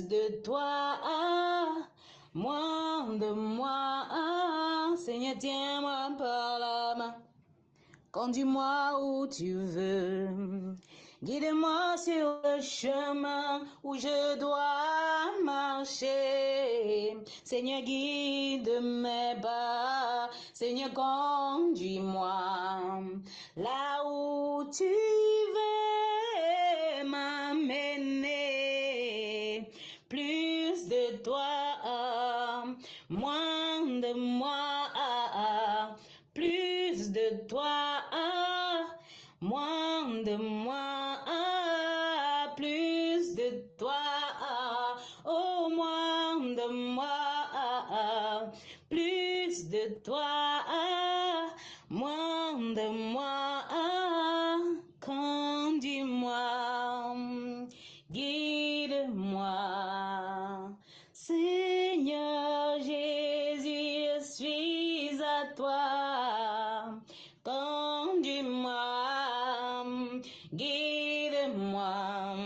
plus de toi, moins de moi. Seigneur, tiens-moi par la main. Conduis-moi où tu veux. Guide-moi sur le chemin où je dois marcher. Seigneur, guide mes pas. Seigneur, conduis-moi là où tu veux m'amener. Plus de toi, moins de moi. Plus de toi, moins de moi, plus de toi, oh moins de moi, plus de toi, moins de moi, conduis-moi, guide-moi, Seigneur Jésus, je suis à toi. Conduis-moi, guide-moi,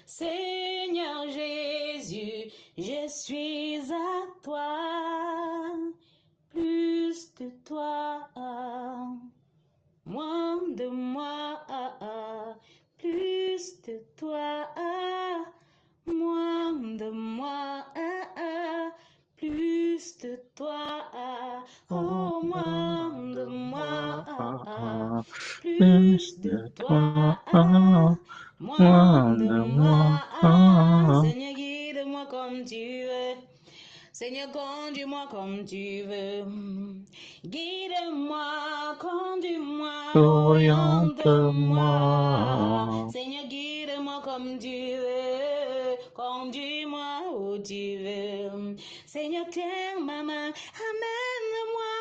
Seigneur Jésus, je suis à toi, plus de toi, moins de moi, plus de toi, moins de moi, plus de toi, oh moins de moi, plus de toi, moins de moi, Seigneur guide-moi comme tu veux. Seigneur, conduis-moi comme tu veux. Guide-moi, conduis-moi, oriente-moi. Seigneur, guide-moi comme tu veux. Conduis-moi où tu veux. Seigneur, tiens ma main, amène-moi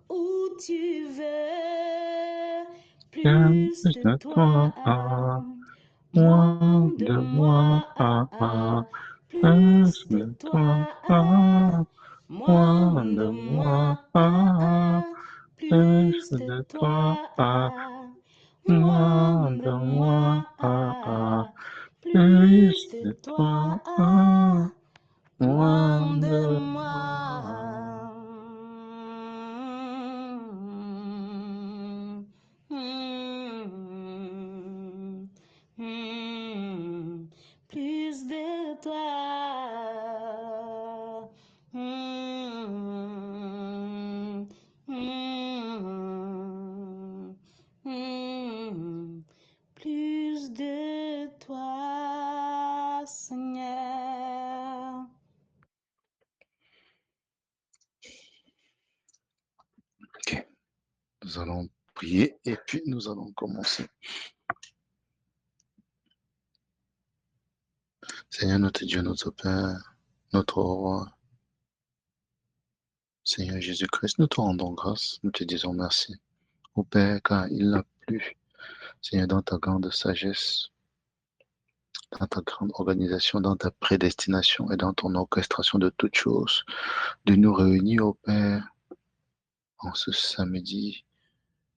où tu veux. Plus de toi, moins de moi. Plus de toi, moins de moi, plus de toi, moins de moi, plus de toi, moins de moi. Plus de toi. Plus de toi, Seigneur. Ok, nous allons prier et puis nous allons commencer. Seigneur notre Dieu, notre Père, notre Roi, Seigneur Jésus-Christ, nous te rendons grâce, nous te disons merci. Ô Père, car il a plu, Seigneur, dans ta grande sagesse, dans ta grande organisation, dans ta prédestination et dans ton orchestration de toutes choses, de nous réunir, ô Père, en ce samedi,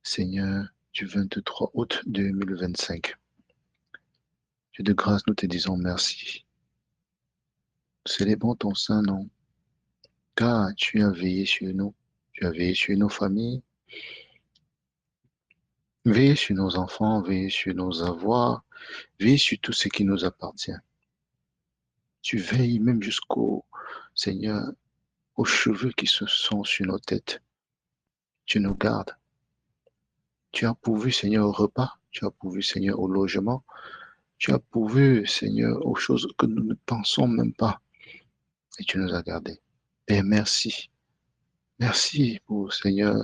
Seigneur, du 23 août 2025. Dieu de grâce, nous te disons merci. Célébrons ton saint nom, car tu as veillé sur nous, tu as veillé sur nos familles, veillé sur nos enfants, veillé sur nos avoirs, veillé sur tout ce qui nous appartient. Tu veilles même jusqu'au, Seigneur, aux cheveux qui se sont sur nos têtes. Tu nous gardes. Tu as pourvu, Seigneur, au repas. Tu as pourvu, Seigneur, au logement. Tu as pourvu, Seigneur, aux choses que nous ne pensons même pas. Et tu nous as gardés. Père, merci. Merci pour, Seigneur,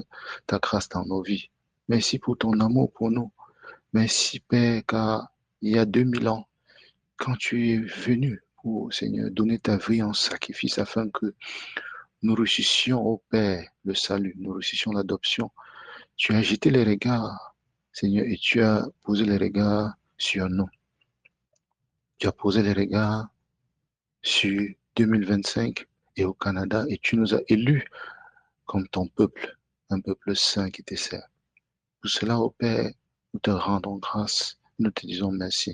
ta grâce dans nos vies. Merci pour ton amour pour nous. Merci, Père, car il y a 2000 ans, quand tu es venu pour, Seigneur, donner ta vie en sacrifice afin que nous reçussions au Père le salut, nous reçussions l'adoption. Tu as jeté les regards, Seigneur, et tu as posé les regards sur nous. Tu as posé les regards sur 2025 et au Canada et tu nous as élus comme ton peuple, un peuple saint qui te sert. Pour cela, ô Père, nous te rendons grâce, nous te disons merci.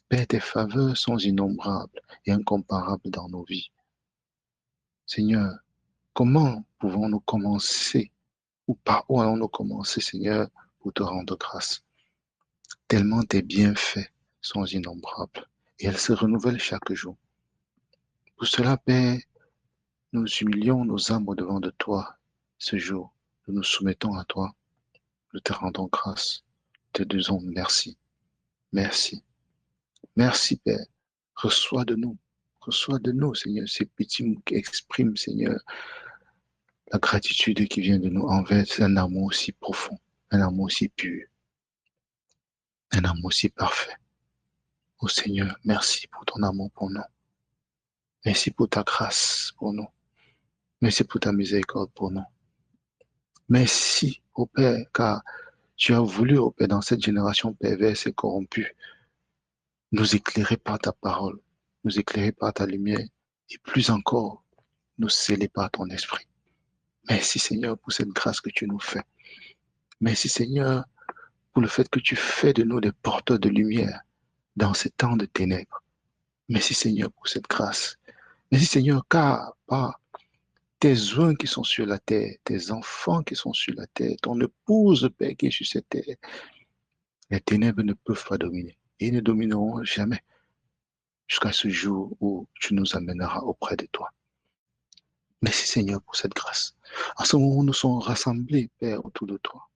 Père, tes faveurs sont innombrables et incomparables dans nos vies. Seigneur, comment pouvons-nous commencer ou par où allons-nous commencer, Seigneur, pour te rendre grâce? Tellement tes bienfaits sont innombrables et elles se renouvellent chaque jour. Pour cela, Père, nous humilions nos âmes au-devant de toi ce jour. Nous nous soumettons à toi. Nous te rendons grâce. Te disons merci. Merci. Merci, Père. Reçois de nous, Seigneur, ces petits mots qui expriment, Seigneur, la gratitude qui vient de nous envers un amour aussi profond, un amour aussi pur, un amour aussi parfait. Oh Seigneur, merci pour ton amour pour nous. Merci pour ta grâce pour nous. Merci pour ta miséricorde pour nous. Merci, ô Père, car tu as voulu, ô Père, dans cette génération perverse et corrompue, nous éclairer par ta parole, nous éclairer par ta lumière, et plus encore, nous sceller par ton esprit. Merci, Seigneur, pour cette grâce que tu nous fais. Merci, Seigneur, pour le fait que tu fais de nous des porteurs de lumière dans ces temps de ténèbres. Merci, Seigneur, pour cette grâce. Merci, Seigneur, car par tes oins qui sont sur la terre, tes enfants qui sont sur la terre, ton épouse, Père, qui est sur cette terre, les ténèbres ne peuvent pas dominer et ne domineront jamais jusqu'à ce jour où tu nous amèneras auprès de toi. Merci Seigneur pour cette grâce. En ce moment, nous sommes rassemblés, Père, autour de toi,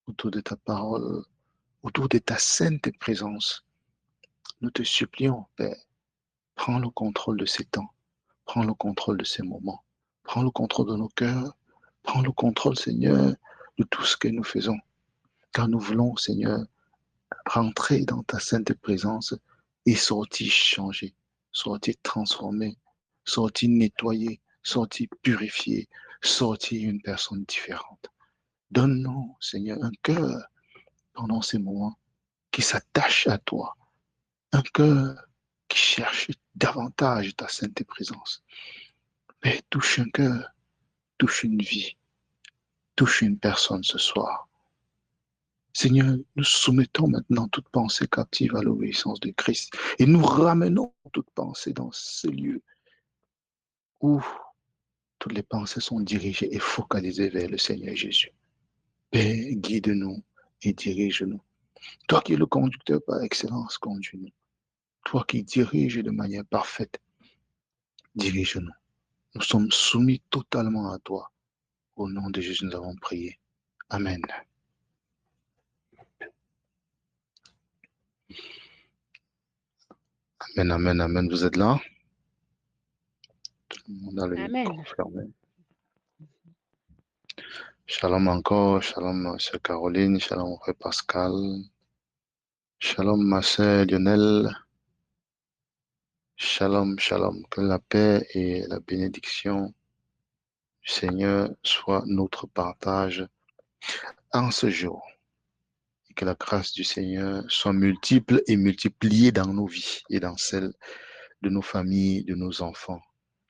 autour de ta parole, autour de ta sainte présence. Nous te supplions, Père, prends le contrôle de ces temps, prends le contrôle de ces moments, prends le contrôle de nos cœurs, prends le contrôle, Seigneur, de tout ce que nous faisons. Car nous voulons, Seigneur, rentrer dans ta sainte présence et sortir changé, sortir transformé, sortir nettoyé, sortir purifié, sortir une personne différente. Donne-nous, Seigneur, un cœur pendant ces moments qui s'attache à toi, un cœur qui cherche davantage ta sainte présence. Mais touche un cœur, touche une vie, touche une personne ce soir. Seigneur, nous soumettons maintenant toute pensée captive à l'obéissance de Christ et nous ramenons toute pensée dans ce lieu où toutes les pensées sont dirigées et focalisées vers le Seigneur Jésus. Père, guide-nous et dirige-nous. Toi qui es le conducteur par excellence, conduis-nous. Toi qui diriges de manière parfaite, dirige-nous. Nous sommes soumis totalement à toi. Au nom de Jésus, nous avons prié. Amen. Amen, amen, amen. Vous êtes là? Tout le monde a le micro fermé. Shalom encore, shalom sœur Caroline, shalom frère Pascal, shalom ma sœur Lionel, shalom, shalom. Que la paix et la bénédiction du Seigneur soient notre partage en ce jour. Et que la grâce du Seigneur soit multiple et multipliée dans nos vies et dans celles de nos familles, de nos enfants,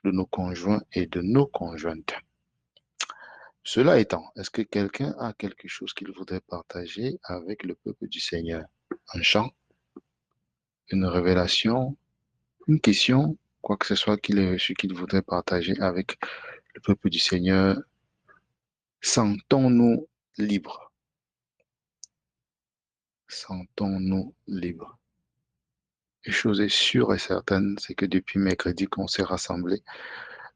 de nos conjoints et de nos conjointes. Cela étant, est-ce que quelqu'un a quelque chose qu'il voudrait partager avec le peuple du Seigneur? Un chant, une révélation, une question, quoi que ce soit qu'il ait reçu qu'il voudrait partager avec le peuple du Seigneur, sentons-nous libres. Sentons-nous libres. Une chose est sûre et certaine, c'est que depuis mercredi qu'on s'est rassemblés,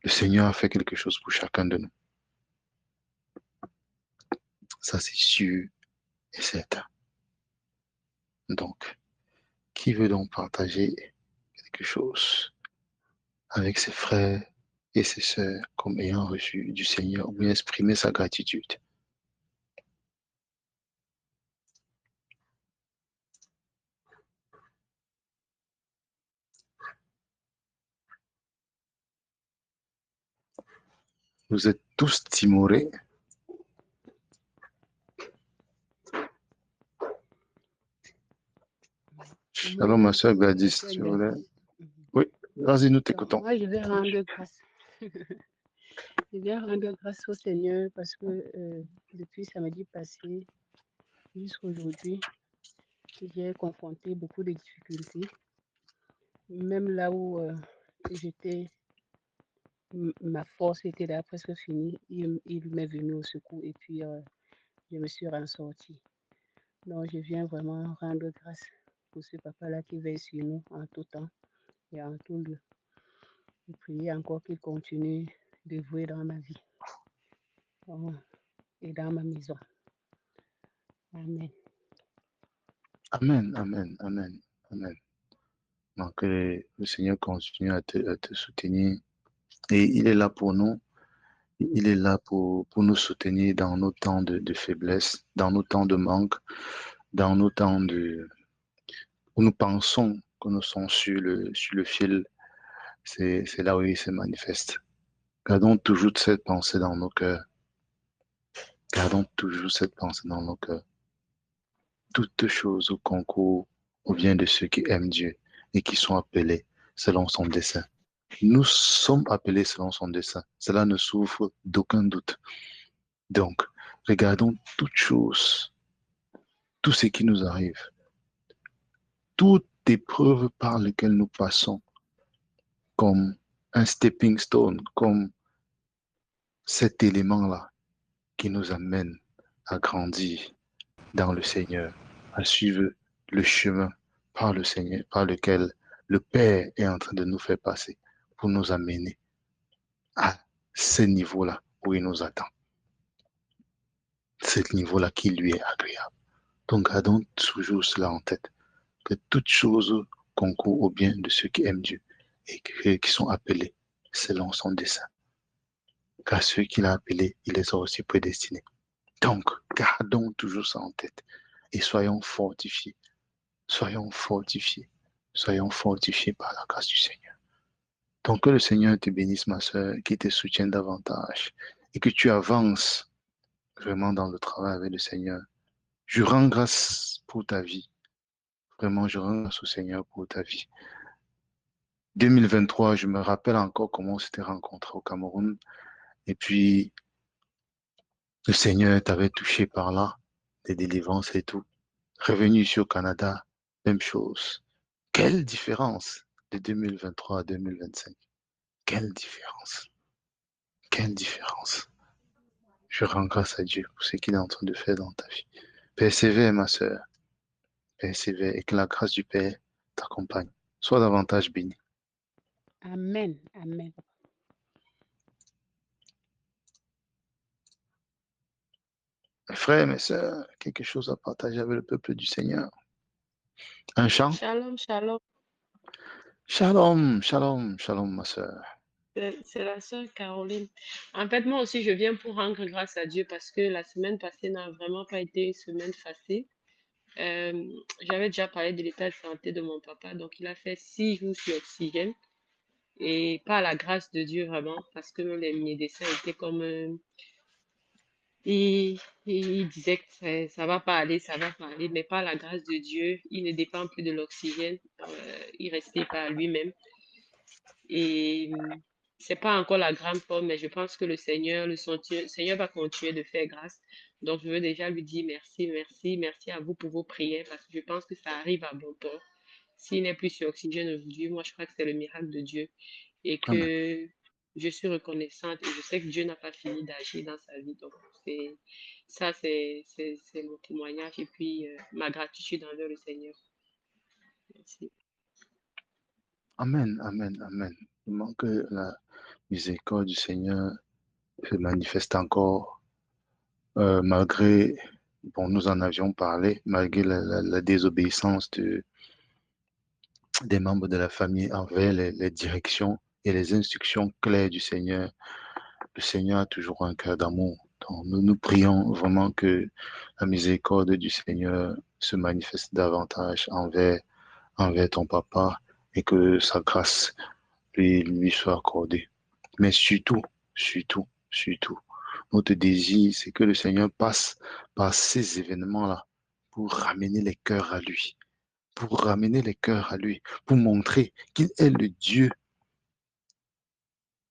le Seigneur a fait quelque chose pour chacun de nous. Ça, c'est sûr et certain. Donc, qui veut donc partager quelque chose avec ses frères et ses sœurs comme ayant reçu du Seigneur ou exprimer sa gratitude? Vous êtes tous timorés. Shalom, ma soeur Gladys, tu voulais... Oui, vas-y, nous t'écoutons. Moi, je vais rendre grâce. Je vais rendre grâce au Seigneur parce que depuis samedi passé jusqu'à aujourd'hui, j'ai confronté beaucoup de difficultés. Même là où ma force était là presque finie, il m'est venu au secours et puis je me suis en sortie. Donc, je viens vraiment rendre grâce pour ce papa-là qui veille sur nous en tout temps et en tout lieu. Et prier encore qu'il continue de vouer dans ma vie et dans ma maison. Amen. Amen, amen, amen, amen. Donc, que le Seigneur continue à te soutenir. Et il est là pour nous. Il est là pour nous soutenir dans nos temps de faiblesse, dans nos temps de manque, dans nos temps où nous pensons que nous sommes sur le fil. C'est là où il se manifeste. Gardons toujours cette pensée dans nos cœurs. Gardons toujours cette pensée dans nos cœurs. Toutes choses au concours ou bien de ceux qui aiment Dieu et qui sont appelés selon son dessein. Nous sommes appelés selon son dessein. Cela ne souffre d'aucun doute. Donc, regardons toutes choses, tout ce qui nous arrive, toute épreuve par laquelle nous passons, comme un stepping stone, comme cet élément-là qui nous amène à grandir dans le Seigneur, à suivre le chemin par le Seigneur, par lequel le Père est en train de nous faire passer pour nous amener à ce niveau-là où il nous attend. Ce niveau-là qui lui est agréable. Donc, gardons toujours cela en tête, que toutes choses concourent au bien de ceux qui aiment Dieu et qui sont appelés selon son dessein. Car ceux qu'il a appelés, il les a aussi prédestinés. Donc, gardons toujours ça en tête et soyons fortifiés. Soyons fortifiés. Soyons fortifiés par la grâce du Seigneur. Donc, que le Seigneur te bénisse, ma soeur, qu'il te soutienne davantage et que tu avances vraiment dans le travail avec le Seigneur. Je rends grâce pour ta vie. Vraiment, je rends grâce au Seigneur pour ta vie. 2023, je me rappelle encore comment on s'était rencontrés au Cameroun. Et puis, le Seigneur t'avait touché par là, des délivrances et tout. Revenu ici au Canada, même chose. Quelle différence de 2023 à 2025. Quelle différence. Quelle différence. Je rends grâce à Dieu pour ce qu'il est en train de faire dans ta vie. Persévère, ma sœur. Persévère et que la grâce du Père t'accompagne. Sois davantage béni. Amen. Amen. Mes frères, mes sœurs, quelque chose à partager avec le peuple du Seigneur. Un chant? Shalom, shalom. Shalom, shalom, shalom, ma sœur. C'est la sœur Caroline. En fait, moi aussi, je viens pour rendre grâce à Dieu parce que la semaine passée n'a vraiment pas été une semaine facile. J'avais déjà parlé de l'état de santé de mon papa, donc il a fait 6 jours sur oxygène et par la grâce de Dieu vraiment, parce que les médecins étaient comme il disait que ça va pas aller, ça va pas aller, mais par la grâce de Dieu, il ne dépend plus de l'oxygène, il respire par lui-même. Et c'est pas encore la grande forme, mais je pense que le Seigneur va continuer de faire grâce. Donc, je veux déjà lui dire merci, merci, merci à vous pour vos prières, parce que je pense que ça arrive à bon port. S'il n'est plus sur oxygène aujourd'hui, moi, je crois que c'est le miracle de Dieu et Amen. que je suis reconnaissante et je sais que Dieu n'a pas fini d'agir dans sa vie. Donc, c'est mon témoignage et puis ma gratitude envers le Seigneur. Merci. Amen, amen, amen. Vraiment que la miséricorde du Seigneur se manifeste encore malgré, bon, nous en avions parlé, malgré la désobéissance des membres de la famille envers les directions et les instructions claires du Seigneur. Le Seigneur a toujours un cœur d'amour. Donc, nous prions vraiment que la miséricorde du Seigneur se manifeste davantage envers ton papa et que sa grâce lui soit accordée. Mais surtout, surtout, surtout, notre désir, c'est que le Seigneur passe par ces événements-là pour ramener les cœurs à lui, pour ramener les cœurs à lui, pour montrer qu'il est le Dieu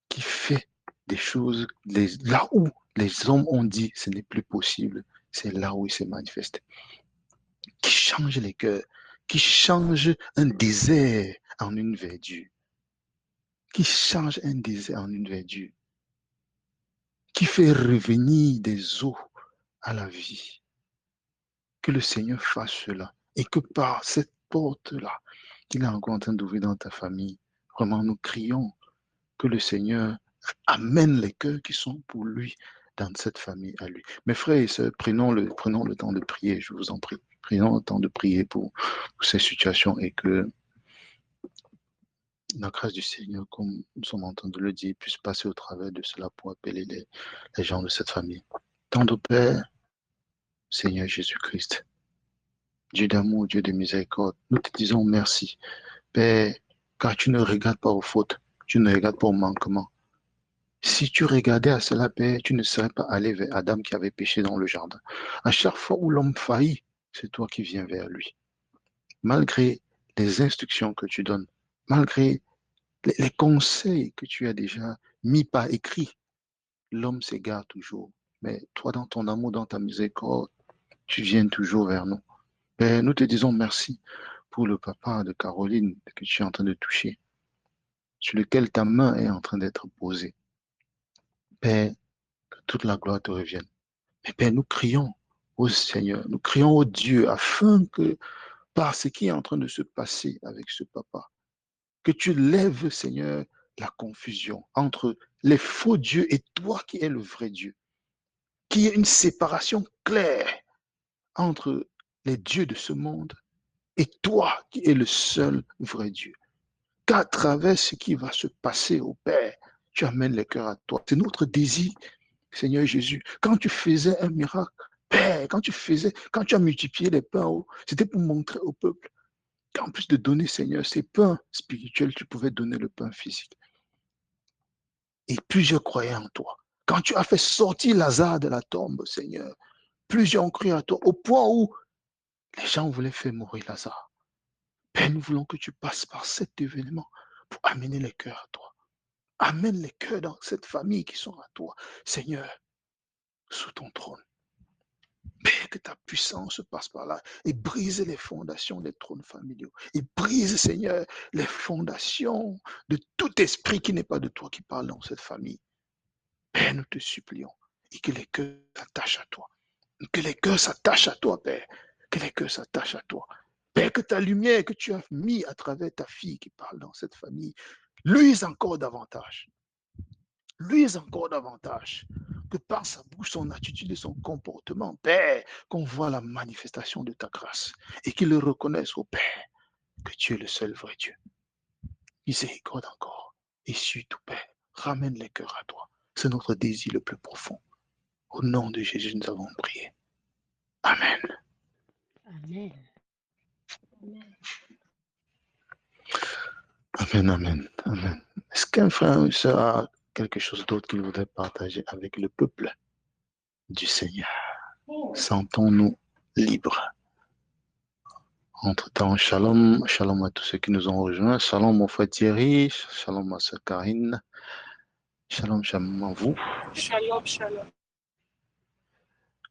qui fait des choses là où les hommes ont dit ce n'est plus possible, c'est là où il se manifeste. qui change les cœurs, qui change un désert en une verdure, qui change un désert en une verdure, qui fait revenir des eaux à la vie. Que le Seigneur fasse cela et que par cette porte-là qu'il est encore en train d'ouvrir dans ta famille, vraiment nous crions que le Seigneur amène les cœurs qui sont pour lui dans cette famille à lui. Mes frères et sœurs, prenons le temps de prier, je vous en prie. Prenons le temps de prier pour ces situations et que la grâce du Seigneur, comme nous sommes en train de le dire, puisse passer au travers de cela pour appeler les gens de cette famille. Tendre Père, Seigneur Jésus-Christ, Dieu d'amour, Dieu de miséricorde, nous te disons merci, Père, car tu ne regardes pas aux fautes, tu ne regardes pas aux manquements. Si tu regardais à cela, Père, tu ne serais pas allé vers Adam qui avait péché dans le jardin. À chaque fois où l'homme faillit, c'est toi qui viens vers lui. Malgré les instructions que tu donnes, malgré les conseils que tu as déjà mis par écrit, l'homme s'égare toujours. Mais toi, dans ton amour, dans ta miséricorde, tu viens toujours vers nous. Père, nous te disons merci pour le papa de Caroline que tu es en train de toucher, sur lequel ta main est en train d'être posée. Père, que toute la gloire te revienne. Mais Père, nous crions au Seigneur, nous crions au Dieu afin que par ce qui est en train de se passer avec ce papa, que tu lèves, Seigneur, la confusion entre les faux dieux et toi qui es le vrai Dieu. Qu'il y ait une séparation claire entre les dieux de ce monde et toi qui es le seul vrai Dieu. Qu'à travers ce qui va se passer au Père, tu amènes les cœurs à toi. C'est notre désir, Seigneur Jésus. Quand tu faisais un miracle, Père, quand tu as multiplié les pains, c'était pour montrer au peuple qu'en plus de donner, Seigneur, ces pains spirituels, tu pouvais donner le pain physique. Et plusieurs croyaient en toi. Quand tu as fait sortir Lazare de la tombe, Seigneur, plusieurs ont cru à toi, au point où les gens voulaient faire mourir Lazare. Père, nous voulons que tu passes par cet événement pour amener les cœurs à toi. Amène les cœurs dans cette famille qui sont à toi, Seigneur, sous ton trône. Père, que ta puissance passe par là et brise les fondations des trônes familiaux. Et brise, Seigneur, les fondations de tout esprit qui n'est pas de toi qui parle dans cette famille. Père, nous te supplions. Et que les cœurs s'attachent à toi. Que les cœurs s'attachent à toi, Père. Que les cœurs s'attachent à toi. Père, que ta lumière que tu as mis à travers ta fille qui parle dans cette famille, luise encore davantage. Luise encore davantage. Que par sa bouche, son attitude et son comportement, Père, qu'on voit la manifestation de ta grâce. Et qu'il le reconnaisse au Père, que tu es le seul vrai Dieu. Miséricorde encore. Et surtout, Père, ramène les cœurs à toi. C'est notre désir le plus profond. Au nom de Jésus, nous avons prié. Amen. Amen. Amen. Amen, amen, amen. Est-ce qu'un frère ou une sœur a quelque chose d'autre qu'il voudrait partager avec le peuple du Seigneur? Sentons-nous libres. Entre-temps, shalom, shalom à tous ceux qui nous ont rejoints. Shalom mon frère Thierry, shalom ma sœur Karine, shalom, shalom à vous. Shalom, shalom.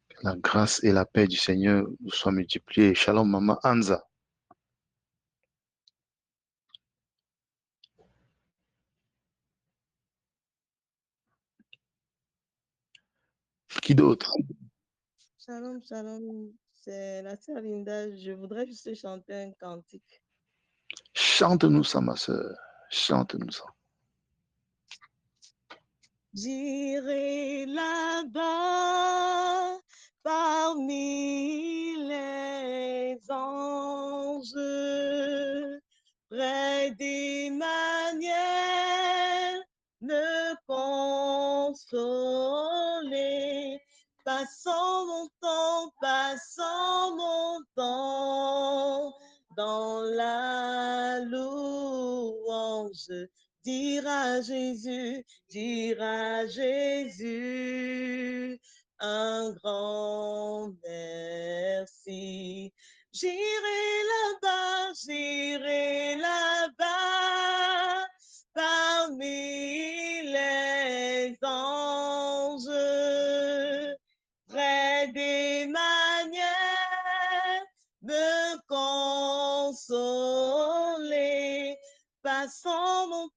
Que la grâce et la paix du Seigneur vous soient multipliées. Shalom maman Anza. Qui d'autre? Shalom, shalom, c'est la sœur Linda. Je voudrais juste chanter un cantique. Chante-nous ça, ma sœur. Chante-nous ça. J'irai là-bas parmi les anges, près d'Emmanuel, me consoler. Passons mon temps dans la louange. Dire à Jésus un grand merci. J'irai là-bas, parmi les anges, près d'Emmanuel, me passons mon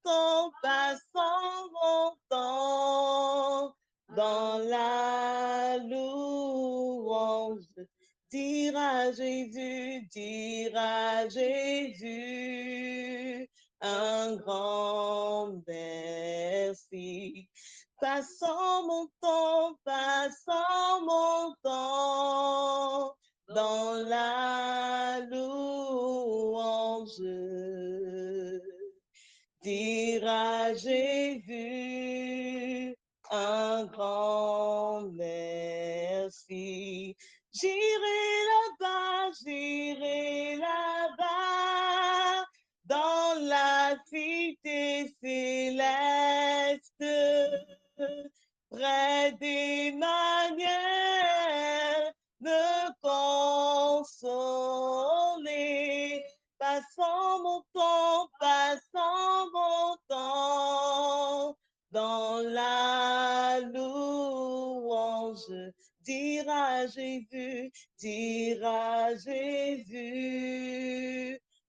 temps dans la louange. Dire à Jésus un grand merci. Passons mon temps dans la louange. Dire à Jésus un grand merci. J'irai là-bas, dans la cité céleste, près d'Emmanuel, me consoler. Passons mon temps dans la louange. Dire à Jésus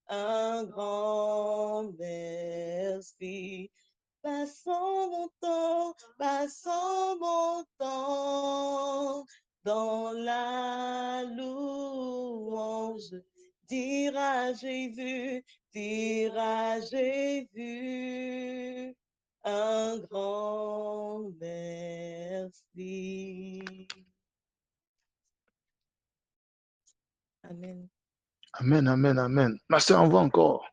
un grand merci. Passons mon temps dans la louange. Dire à Jésus un grand merci. Amen. Amen, amen, amen. Ma soeur, on voit encore.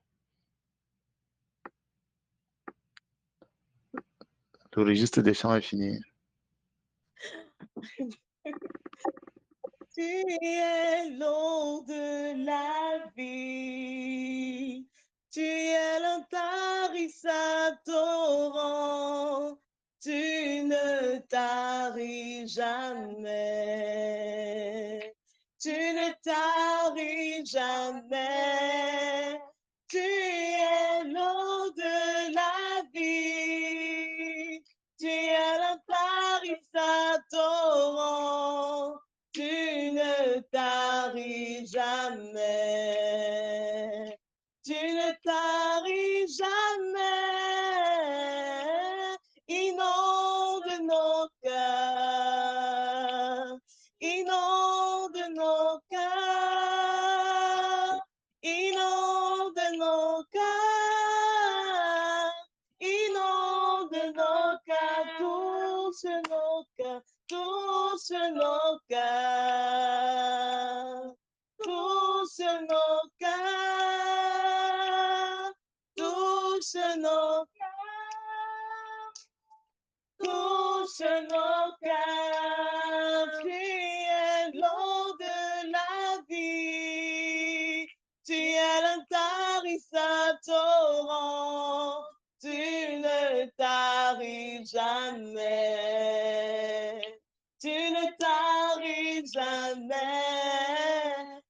Le registre des chants est fini. Tu es l'eau de la vie, tu es l'intarissable torrent, tu ne taris jamais, tu ne taris jamais, tu es l'eau de la vie, tu es l'intarissable torrent, tu ne taris jamais, tu ne taris jamais, inonde nos cœurs, inonde nos cœurs, inonde nos cœurs, inonde nos cœurs, touche nos cœurs. Touche nos cœurs, touche nos cœurs, touche nos cœurs, touche nos cœurs. Tu es l'eau de la vie, tu es l'intarissable torrent, tu ne taris jamais. Tu ne taris jamais,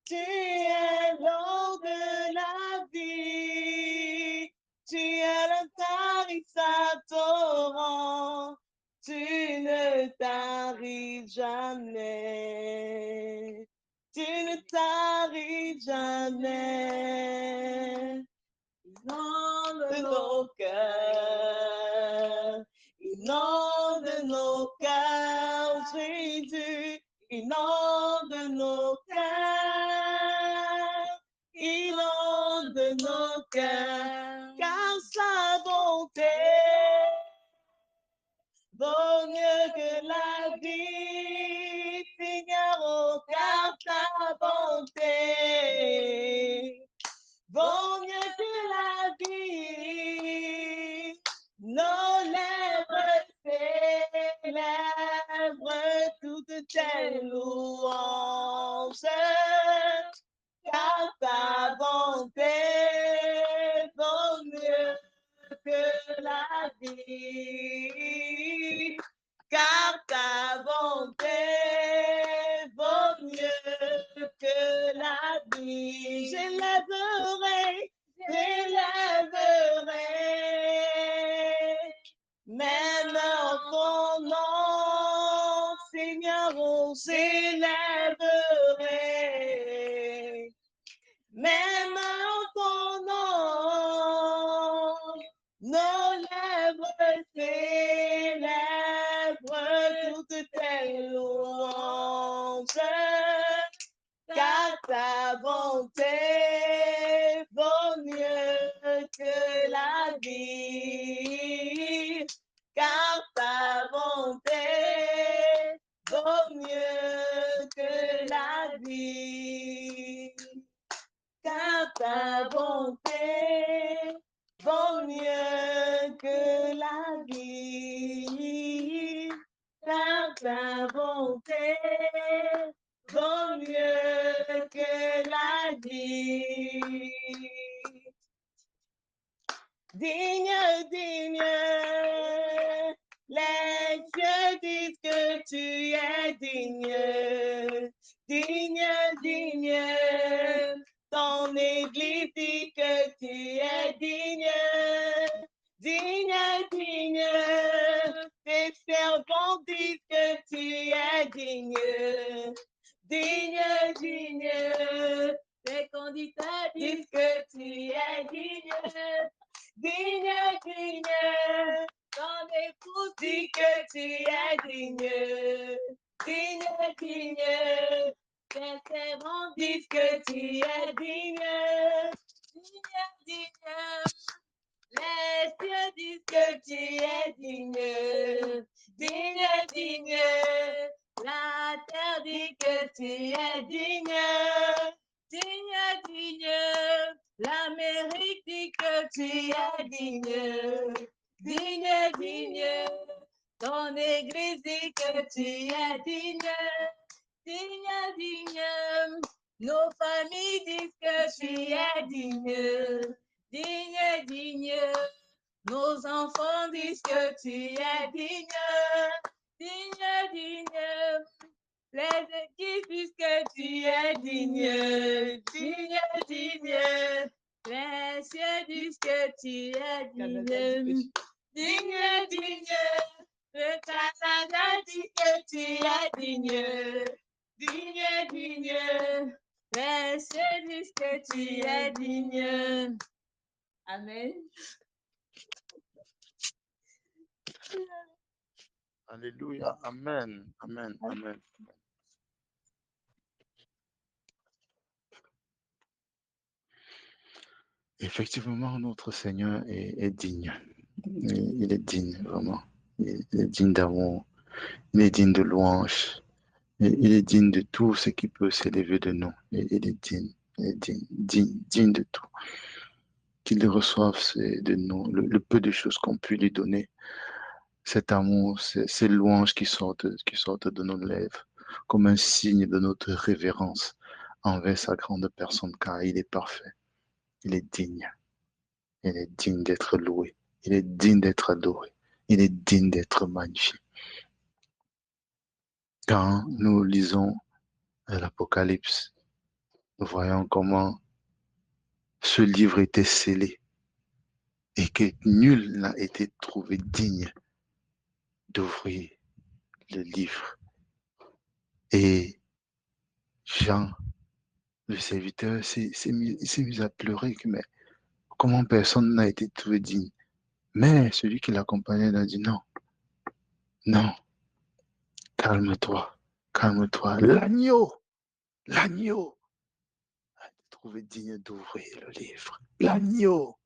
tu es l'eau de la vie, tu es l'intarissable torrent, tu ne taris jamais, tu ne taris jamais. Inonde nos cœurs, inonde nos cœurs, Jésus, inonde nos cœurs, inonde nos cœurs, car sa bonté vaut mieux que la vie, Seigneur, oh, car ta bonté vaut mieux que la vie. Nos lèvres célèbrent toutes tes louanges, car ta bonté vaut mieux que la vie. Car ta bonté vaut mieux que la vie. J'élèverai même en ton nom, Seigneur, on s'élèverait. Même en ton nom, Nos lèvres célèbrent toutes tes louanges, car ta bonté vaut mieux que la vie, car ta bonté vaut mieux que la vie, car ta bonté vaut mieux que la vie, car ta bonté vaut mieux que la vie. Digne, digne, les cieux disent que tu es digne, digne, digne, ton église dit que tu es digne, digne, digne, tes servants disent que tu es digne, digne, digne, tes candidats disent que tu es digne. Digne, digne, ton épouse dit que tu es digne. Digne, digne, tes servants disent que tu es digne. Digne, digne, les cieux disent que tu es digne. Digne, digne, la terre dit que tu es digne. Digne, digne, l'Amérique dit que tu es digne, digne, digne, ton église dit que tu es digne, digne, digne, nos familles disent que tu es digne, digne, digne, nos enfants disent que tu es digne, digne, digne. Les équipes disent que tu es digne, digne, digne. Les cieux disent que tu es digne, digne, digne. Le Canada dit que tu es digne, digne, digne. Les cieux disent que tu es digne. Amen. Alléluia. Amen. Amen. Amen. Effectivement, notre Seigneur est digne. Il est digne, vraiment. Il est digne d'amour. Il est digne de louange. Il est digne de tout ce qui peut s'élever de nous. Il est digne. Il est digne de tout. Qu'il le reçoive de nous, le peu de choses qu'on peut lui donner. Cet amour, ces louanges qui sortent de nos lèvres, comme un signe de notre révérence envers sa grande personne, car il est parfait. Il est digne. Il est digne d'être loué. Il est digne d'être adoré. Il est digne d'être magnifié. Quand nous lisons l'Apocalypse, nous voyons comment ce livre était scellé et que nul n'a été trouvé digne d'ouvrir le livre. Et Jean, le serviteur, s'est mis à pleurer, mais comment personne n'a été trouvé digne. Mais celui qui l'accompagnait a dit non, non, calme-toi, calme-toi. L'agneau a été trouvé digne d'ouvrir le livre. L'agneau,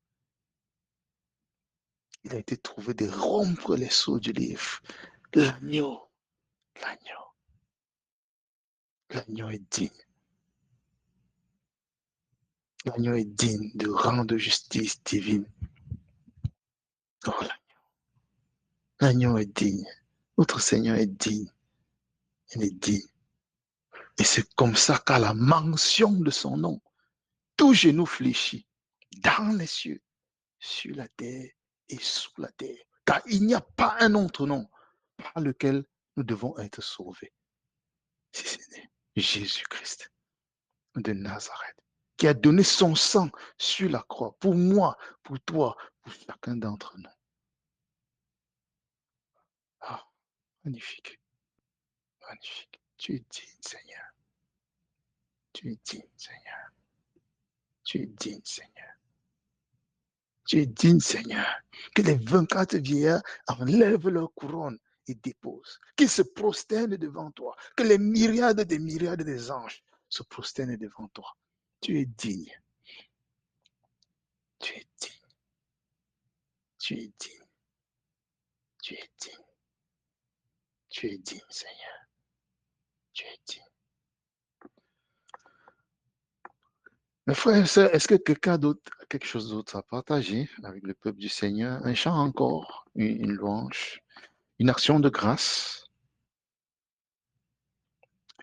il a été trouvé de rompre les sceaux du livre. L'agneau, l'agneau est digne. L'agneau est digne de rendre justice divine. Oh, l'agneau est digne. Notre Seigneur est digne. Il est digne. Et c'est comme ça qu'à la mention de son nom, tout genou fléchit dans les cieux, sur la terre et sous la terre. Car il n'y a pas un autre nom par lequel nous devons être sauvés. Si ce n'est Jésus-Christ de Nazareth, qui a donné son sang sur la croix pour moi, pour toi, pour chacun d'entre nous. Ah, magnifique. Magnifique. Tu es digne, Seigneur. Tu es digne, Seigneur. Tu es digne, Seigneur. Tu es digne, Seigneur. Que les 24 vieillards enlèvent leur couronne et déposent. Qu'ils se prosternent devant toi. Que les myriades des anges se prosternent devant toi. Tu es digne. Tu es digne. Tu es digne. Tu es digne. Tu es digne, Seigneur. Tu es digne. Mes frères et sœurs, est-ce que quelqu'un d'autre a quelque chose d'autre à partager avec le peuple du Seigneur? Un chant encore, une louange, une action de grâce,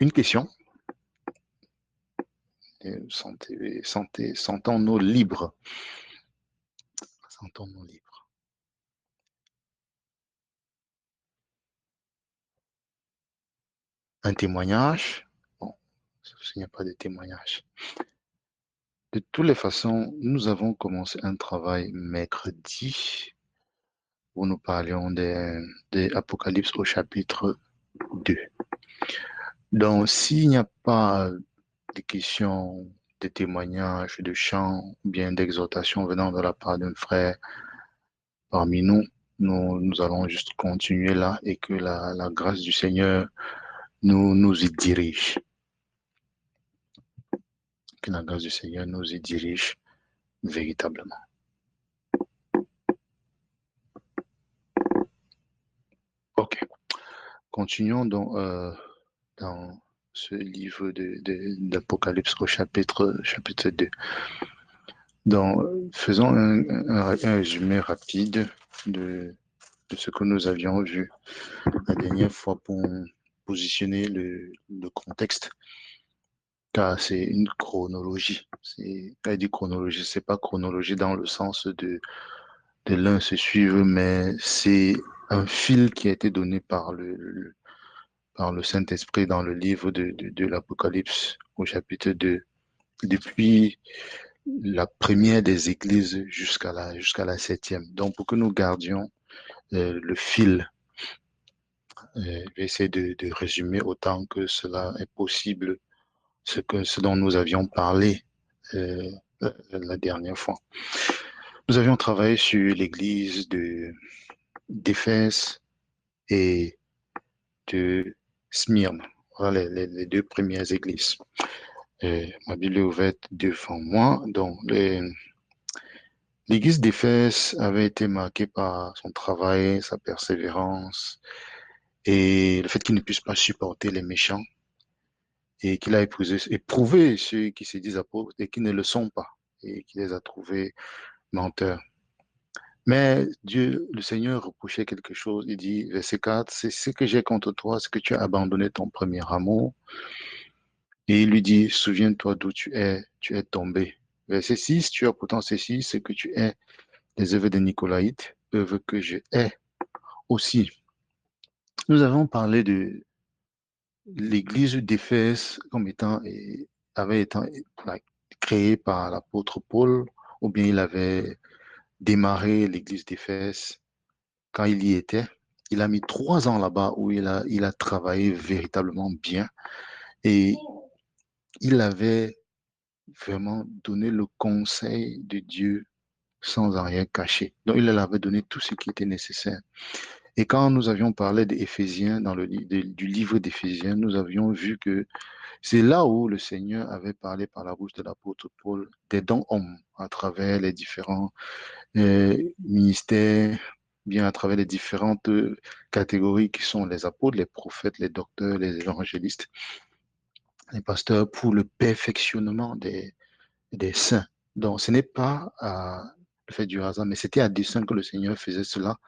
une question? Sentons-nous libres. Sentons-nous libres. Un témoignage? Bon, s'il n'y a pas de témoignage. De toutes les façons, nous avons commencé un travail mercredi où nous parlions des Apocalypse au chapitre 2. Donc, s'il n'y a pas de questions, de témoignages, de chants, ou bien d'exhortations venant de la part d'un frère parmi nous, nous allons juste continuer là et que la grâce du Seigneur nous y dirige. Que la grâce du Seigneur nous y dirige véritablement. Ok. Continuons donc dans ce livre d'Apocalypse au chapitre 2. Donc, faisons un résumé rapide de ce que nous avions vu la dernière fois pour positionner le contexte, car c'est une chronologie. Quand je dis chronologie, c'est pas chronologie dans le sens de l'un se suivre, mais c'est un fil qui a été donné par le Saint-Esprit dans le livre de l'Apocalypse au chapitre 2, depuis la première des églises jusqu'à la septième. Donc, pour que nous gardions le fil, je vais essayer de résumer autant que cela est possible ce dont nous avions parlé la dernière fois. Nous avions travaillé sur l'église d'Éphèse et de Smyrne. Voilà les deux premières églises. Ma Bible est ouverte devant moi. Donc, l'église d'Éphèse avait été marquée par son travail, sa persévérance et le fait qu'il ne puisse pas supporter les méchants et qu'il a éprouvé ceux qui se disent apôtres et qui ne le sont pas et qui les a trouvés menteurs. Mais Dieu, le Seigneur reprochait quelque chose. Il dit, verset 4, c'est ce que j'ai contre toi, c'est que tu as abandonné ton premier amour. Et il lui dit, souviens-toi d'où tu es tombé. Verset 6, tu as pourtant ceci, c'est que tu es les œuvres des Nicolaïtes, œuvres que je hais aussi. Nous avons parlé de l'église d'Éphèse comme avait été créée par l'apôtre Paul, ou bien il avait démarré l'église d'Éphèse quand il y était. Il a mis 3 ans là-bas où il a travaillé véritablement bien et il avait vraiment donné le conseil de Dieu sans en rien cacher. Donc, il leur avait donné tout ce qui était nécessaire. Et quand nous avions parlé d'Éphésiens, du livre d'Éphésiens, nous avions vu que c'est là où le Seigneur avait parlé par la bouche de l'apôtre Paul des dons hommes à travers les différents ministères, bien à travers les différentes catégories qui sont les apôtres, les prophètes, les docteurs, les évangélistes, les pasteurs, pour le perfectionnement des saints. Donc, ce n'est pas le fait du hasard, mais c'était à dessein que le Seigneur faisait cela,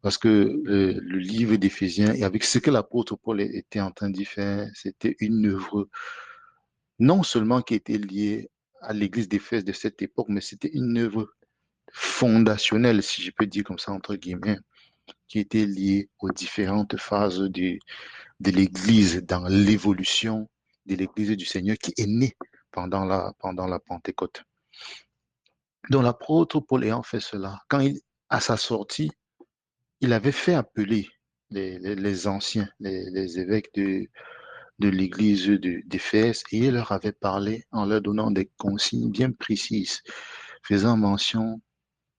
parce que le livre d'Éphésiens, et avec ce que l'apôtre Paul était en train d'y faire, c'était une œuvre non seulement qui était liée à l'église d'Éphèse de cette époque, mais c'était une œuvre fondationnelle, si je peux dire comme ça, entre guillemets, qui était liée aux différentes phases de l'église dans l'évolution de l'église du Seigneur qui est née pendant la Pentecôte. Donc l'apôtre Paul ayant fait cela, à sa sortie, il avait fait appeler les anciens, les évêques de l'église d'Éphèse et il leur avait parlé en leur donnant des consignes bien précises, faisant mention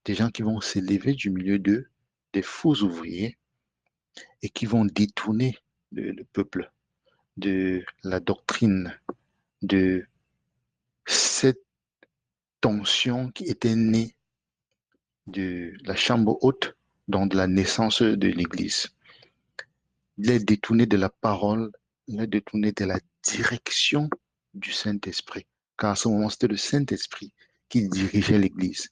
des gens qui vont s'élever du milieu d'eux, des faux ouvriers, et qui vont détourner le peuple de la doctrine, de cette tension qui était née de la chambre haute, donc de la naissance de l'Église. Il est détourné de la parole, il est détourné de la direction du Saint-Esprit. Car à ce moment, c'était le Saint-Esprit qui dirigeait l'Église.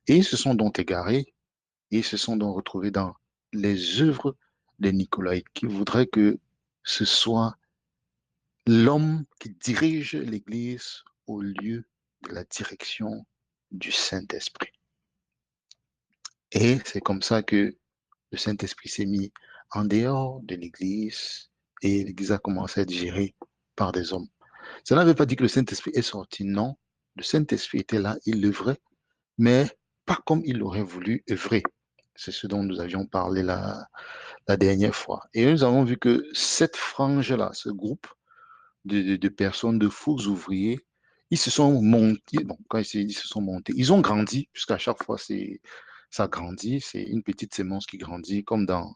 Et ils se sont donc égarés, et ils se sont donc retrouvés dans les œuvres des Nicolaïtes, qui voudraient que ce soit l'homme qui dirige l'Église au lieu de la direction du Saint-Esprit. Et c'est comme ça que le Saint-Esprit s'est mis en dehors de l'Église et l'Église a commencé à être gérée par des hommes. Cela ne veut pas dire que le Saint-Esprit est sorti, non. Le Saint-Esprit était là, il œuvrait, mais pas comme il aurait voulu œuvrer. C'est ce dont nous avions parlé la dernière fois. Et nous avons vu que cette frange-là, ce groupe de personnes, de faux ouvriers, ils se sont montés, bon, quand ils se sont montés, ils ont grandi, puisqu'à chaque fois, ça grandit, c'est une petite sémence qui grandit, comme dans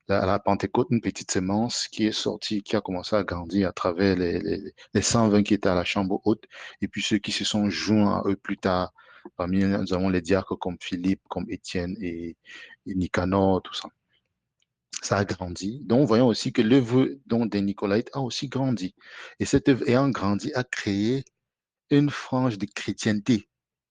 la Pentecôte, une petite sémence qui est sortie, qui a commencé à grandir à travers les 120 qui étaient à la chambre haute, et puis ceux qui se sont joints à eux plus tard. Parmi eux, nous avons les diacres comme Philippe, comme Étienne et Nicanor, tout ça. Ça a grandi. Donc, voyons aussi que l'œuvre des Nicolaïtes a aussi grandi. Et cette œuvre ayant grandi a créé une frange de chrétienté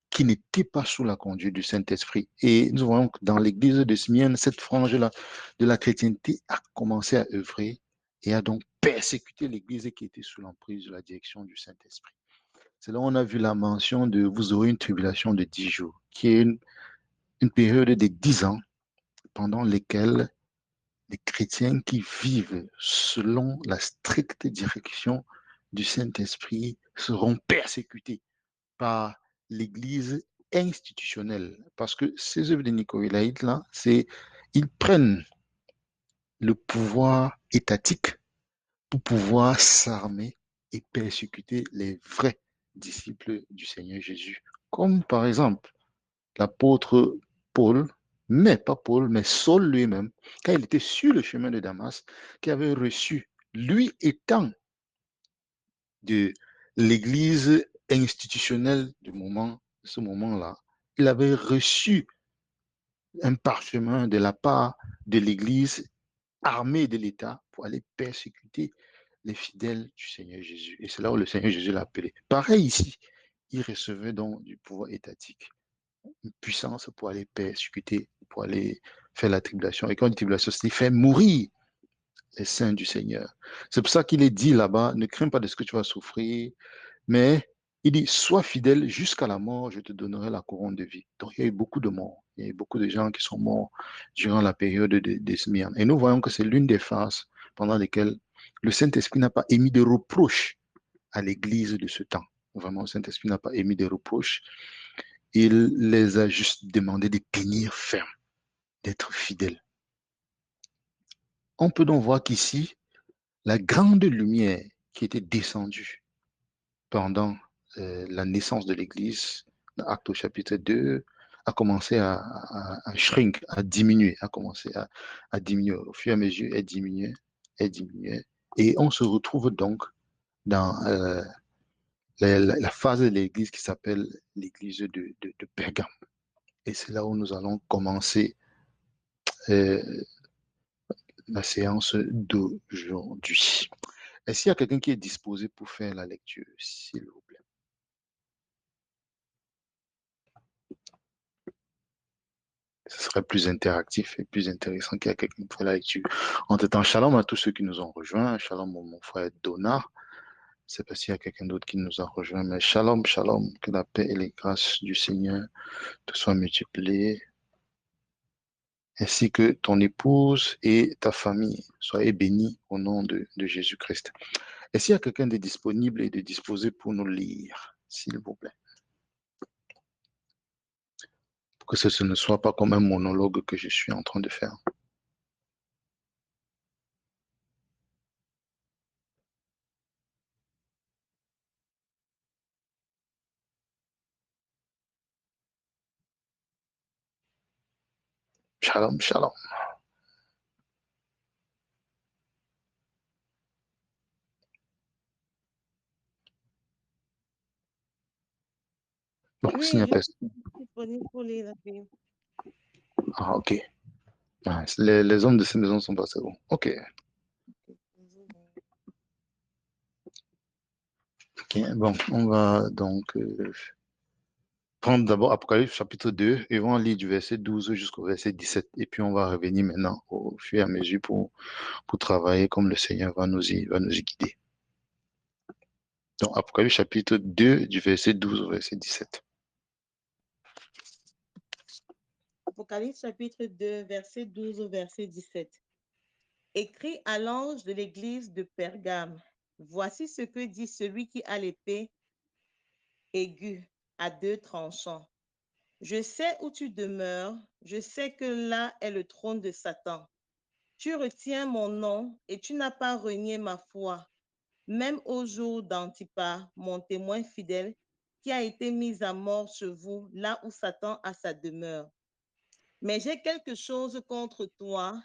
qui n'était pas sous la conduite du Saint-Esprit. Et nous voyons que dans l'église de Smyrne, cette frange-là de la chrétienté a commencé à œuvrer et a donc persécuté l'église qui était sous l'emprise de la direction du Saint-Esprit. C'est là où on a vu la mention de vous aurez une tribulation de 10 jours, qui est une période de 10 ans pendant lesquelles les chrétiens qui vivent selon la stricte direction du Saint-Esprit seront persécutés par l'Église institutionnelle. Parce que ces œuvres de Nicolaïtes, là, ils prennent le pouvoir étatique pour pouvoir s'armer et persécuter les vrais disciples du Seigneur Jésus. Comme par exemple l'apôtre Paul, mais pas Paul, mais Saul lui-même, quand il était sur le chemin de Damas, qui avait reçu, lui étant de l'église institutionnelle de ce moment-là, il avait reçu un parchemin de la part de l'église armée de l'État pour aller persécuter les fidèles du Seigneur Jésus. Et c'est là où le Seigneur Jésus l'a appelé. Pareil ici, il recevait donc du pouvoir étatique, une puissance pour aller persécuter, pour aller faire la tribulation. Et quand on dit tribulation, c'est faire mourir les saints du Seigneur. C'est pour ça qu'il est dit là-bas, ne crains pas de ce que tu vas souffrir, mais il dit, sois fidèle jusqu'à la mort, je te donnerai la couronne de vie. Donc il y a eu beaucoup de morts. Il y a eu beaucoup de gens qui sont morts durant la période des Smyrnes. Et nous voyons que c'est l'une des phases pendant lesquelles le Saint-Esprit n'a pas émis de reproches à l'Église de ce temps. Vraiment, le Saint-Esprit n'a pas émis de reproches. Il les a juste demandé de tenir ferme, d'être fidèles. On peut donc voir qu'ici, la grande lumière qui était descendue pendant la naissance de l'Église, Actes au chapitre 2, a commencé à shrink, à diminuer, a commencé à diminuer. Au fur et à mesure, elle diminuait, elle diminuait. Et on se retrouve donc dans la phase de l'Église qui s'appelle l'Église de Pergame. Et c'est là où nous allons commencer euh, la séance d'aujourd'hui. Est-ce qu'il y a quelqu'un qui est disposé pour faire la lecture, s'il vous plaît? Ce serait plus interactif et plus intéressant qu'il y ait quelqu'un pour la lecture. Entre-temps, shalom à tous ceux qui nous ont rejoints. Shalom à mon frère Donat. Je ne sais pas s'il y a quelqu'un d'autre qui nous a rejoints, mais shalom, shalom. Que la paix et les grâces du Seigneur te soient multipliées, ainsi que ton épouse et ta famille. Soyez bénis au nom de Jésus-Christ. Est-ce qu'il y a quelqu'un de disponible et de disposé pour nous lire, s'il vous plaît? Pour que ce ne soit pas comme un monologue que je suis en train de faire. Shalom, shalom. Bon, Oui, s'il n'y a je personne. suis disponible pour lire la Bible. Ah, ok. Ah, les hommes de cette maison sont passés bon. Ok. Ok. Bon, on va donc prendre d'abord Apocalypse chapitre 2 et on va lire du verset 12 jusqu'au verset 17. Et puis on va revenir maintenant au fur et à mesure pour travailler comme le Seigneur va va nous y guider. Donc Apocalypse chapitre 2 du verset 12 au verset 17. Apocalypse chapitre 2, verset 12 au verset 17. Écrit à l'ange de l'église de Pergame, voici ce que dit celui qui a l'épée aiguë à deux tranchants. Je sais où tu demeures, je sais que là est le trône de Satan. Tu retiens mon nom et tu n'as pas renié ma foi, même au jour d'Antipas, mon témoin fidèle, qui a été mis à mort chez vous, là où Satan a sa demeure. Mais j'ai quelque chose contre toi,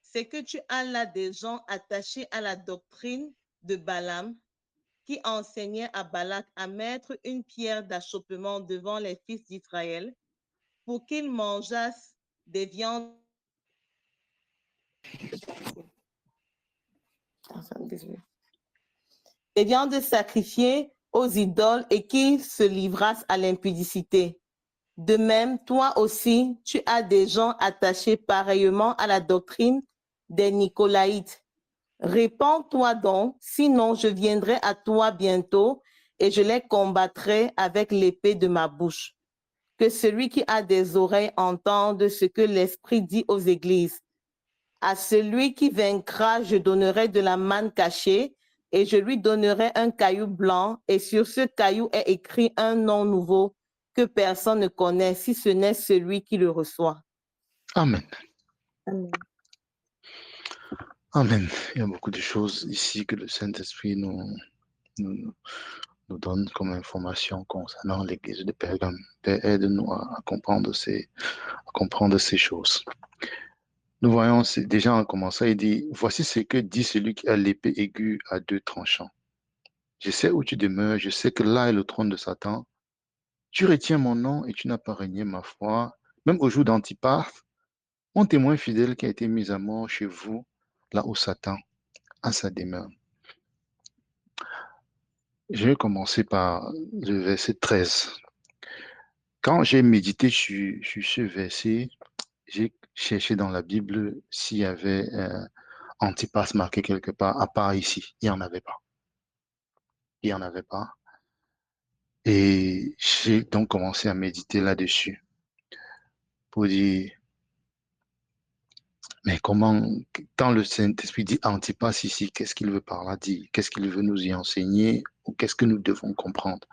c'est que tu as là des gens attachés à la doctrine de Balaam, qui enseignait à Balak à mettre une pierre d'achoppement devant les fils d'Israël pour qu'ils mangeassent des viandes. Des viandes sacrifiées aux idoles et qu'ils se livrassent à l'impudicité. De même, toi aussi, tu as des gens attachés pareillement à la doctrine des Nicolaïtes. Répands-toi donc, sinon je viendrai à toi bientôt et je les combattrai avec l'épée de ma bouche. Que celui qui a des oreilles entende ce que l'Esprit dit aux églises. À celui qui vaincra, je donnerai de la manne cachée et je lui donnerai un caillou blanc et sur ce caillou est écrit un nom nouveau que personne ne connaît si ce n'est celui qui le reçoit. Amen. Amen. Amen. Il y a beaucoup de choses ici que le Saint-Esprit nous donne comme information concernant l'église de Pergame. Père, aide-nous à comprendre ces choses. Nous voyons déjà en commençant, il dit, voici ce que dit celui qui a l'épée aiguë à deux tranchants. Je sais où tu demeures, je sais que là est le trône de Satan. Tu retiens mon nom et tu n'as pas renié ma foi. Même au jour d'Antipas, mon témoin fidèle qui a été mis à mort chez vous, là où Satan a sa demeure. Je vais commencer par le verset 13. Quand j'ai médité sur ce verset, j'ai cherché dans la Bible s'il y avait Antipas marqué quelque part, à part ici. Il n'y en avait pas. Il n'y en avait pas. Et j'ai donc commencé à méditer là-dessus pour dire, mais comment, quand le Saint-Esprit dit Antipas ici, qu'est-ce qu'il veut par là dire? Qu'est-ce qu'il veut nous y enseigner ou qu'est-ce que nous devons comprendre?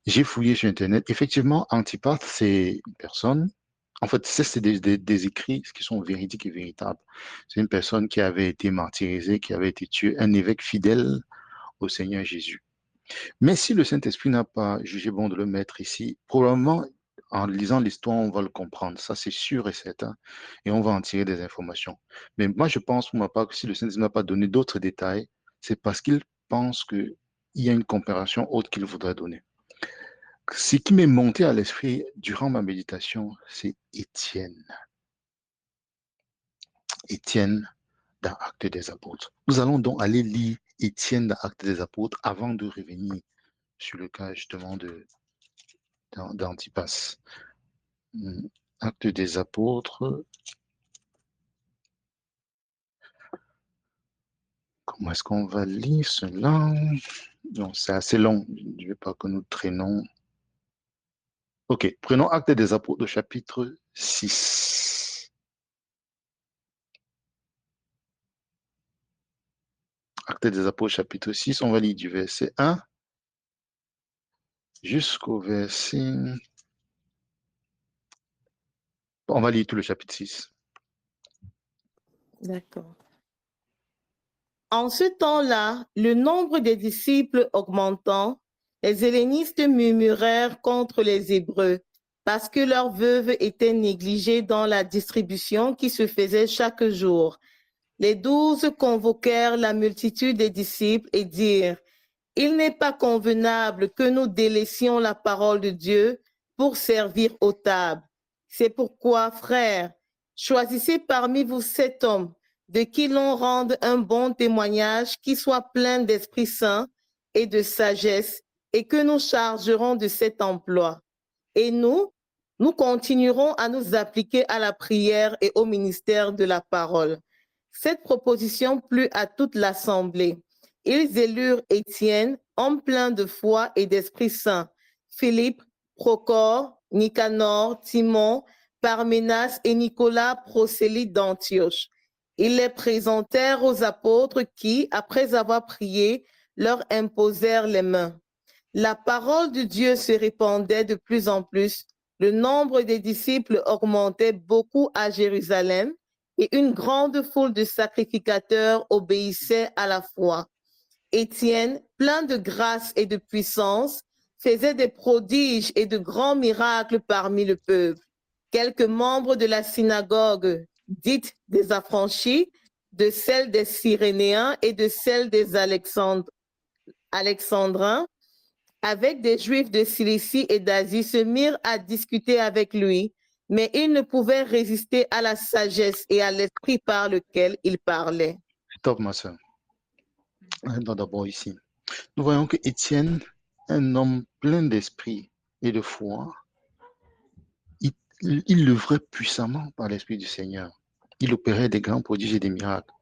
J'ai fouillé sur Internet. Effectivement, Antipas, c'est une personne. En fait, c'est des écrits qui sont véridiques et véritables. C'est une personne qui avait été martyrisée, qui avait été tuée, un évêque fidèle au Seigneur Jésus. Mais si le Saint-Esprit n'a pas jugé bon de le mettre ici, probablement en lisant l'histoire, on va le comprendre. Ça, c'est sûr et certain. Et on va en tirer des informations. Mais moi, je pense pour ma part que si le Saint-Esprit n'a pas donné d'autres détails, c'est parce qu'il pense qu'il y a une comparaison autre qu'il voudrait donner. Ce qui m'est monté à l'esprit durant ma méditation, c'est Étienne. Étienne dans Actes des Apôtres. Nous allons donc aller lire Étienne dans Actes des Apôtres avant de revenir sur le cas justement d'Antipas. Actes des Apôtres. Comment est-ce qu'on va lire cela? Non, c'est assez long. Je ne veux pas que nous traînons. Ok, prenons Actes des Apôtres, chapitre 6. Actes des Apôtres, chapitre 6, on va lire du verset 1 jusqu'au verset... On va lire tout le chapitre 6. D'accord. En ce temps-là, le nombre des disciples augmentant, les hellénistes murmurèrent contre les Hébreux parce que leurs veuves étaient négligées dans la distribution qui se faisait chaque jour. Les 12 convoquèrent la multitude des disciples et dirent, « Il n'est pas convenable que nous délaissions la parole de Dieu pour servir aux tables. C'est pourquoi, frères, choisissez parmi vous 7 hommes de qui l'on rende un bon témoignage, qui soit plein d'Esprit Saint et de sagesse, et que nous chargerons de cet emploi. Et nous continuerons à nous appliquer à la prière et au ministère de la parole. » Cette proposition plut à toute l'assemblée. Ils élurent Étienne, homme plein de foi et d'Esprit Saint, Philippe, Procore, Nicanor, Timon, Parménas et Nicolas, prosélyte d'Antioche. Ils les présentèrent aux apôtres qui, après avoir prié, leur imposèrent les mains. La parole de Dieu se répandait de plus en plus. Le nombre des disciples augmentait beaucoup à Jérusalem et une grande foule de sacrificateurs obéissait à la foi. Étienne, plein de grâce et de puissance, faisait des prodiges et de grands miracles parmi le peuple. Quelques membres de la synagogue, dite des affranchis, de celle des Cyrénéens et de celle des Alexandrins, avec des Juifs de Cilicie et d'Asie, se mirent à discuter avec lui, mais ils ne pouvaient résister à la sagesse et à l'esprit par lequel il parlait. Stop, ma soeur. D'abord ici. Nous voyons que Étienne, un homme plein d'esprit et de foi, il œuvrait puissamment par l'Esprit du Seigneur. Il opérait des grands prodiges et des miracles.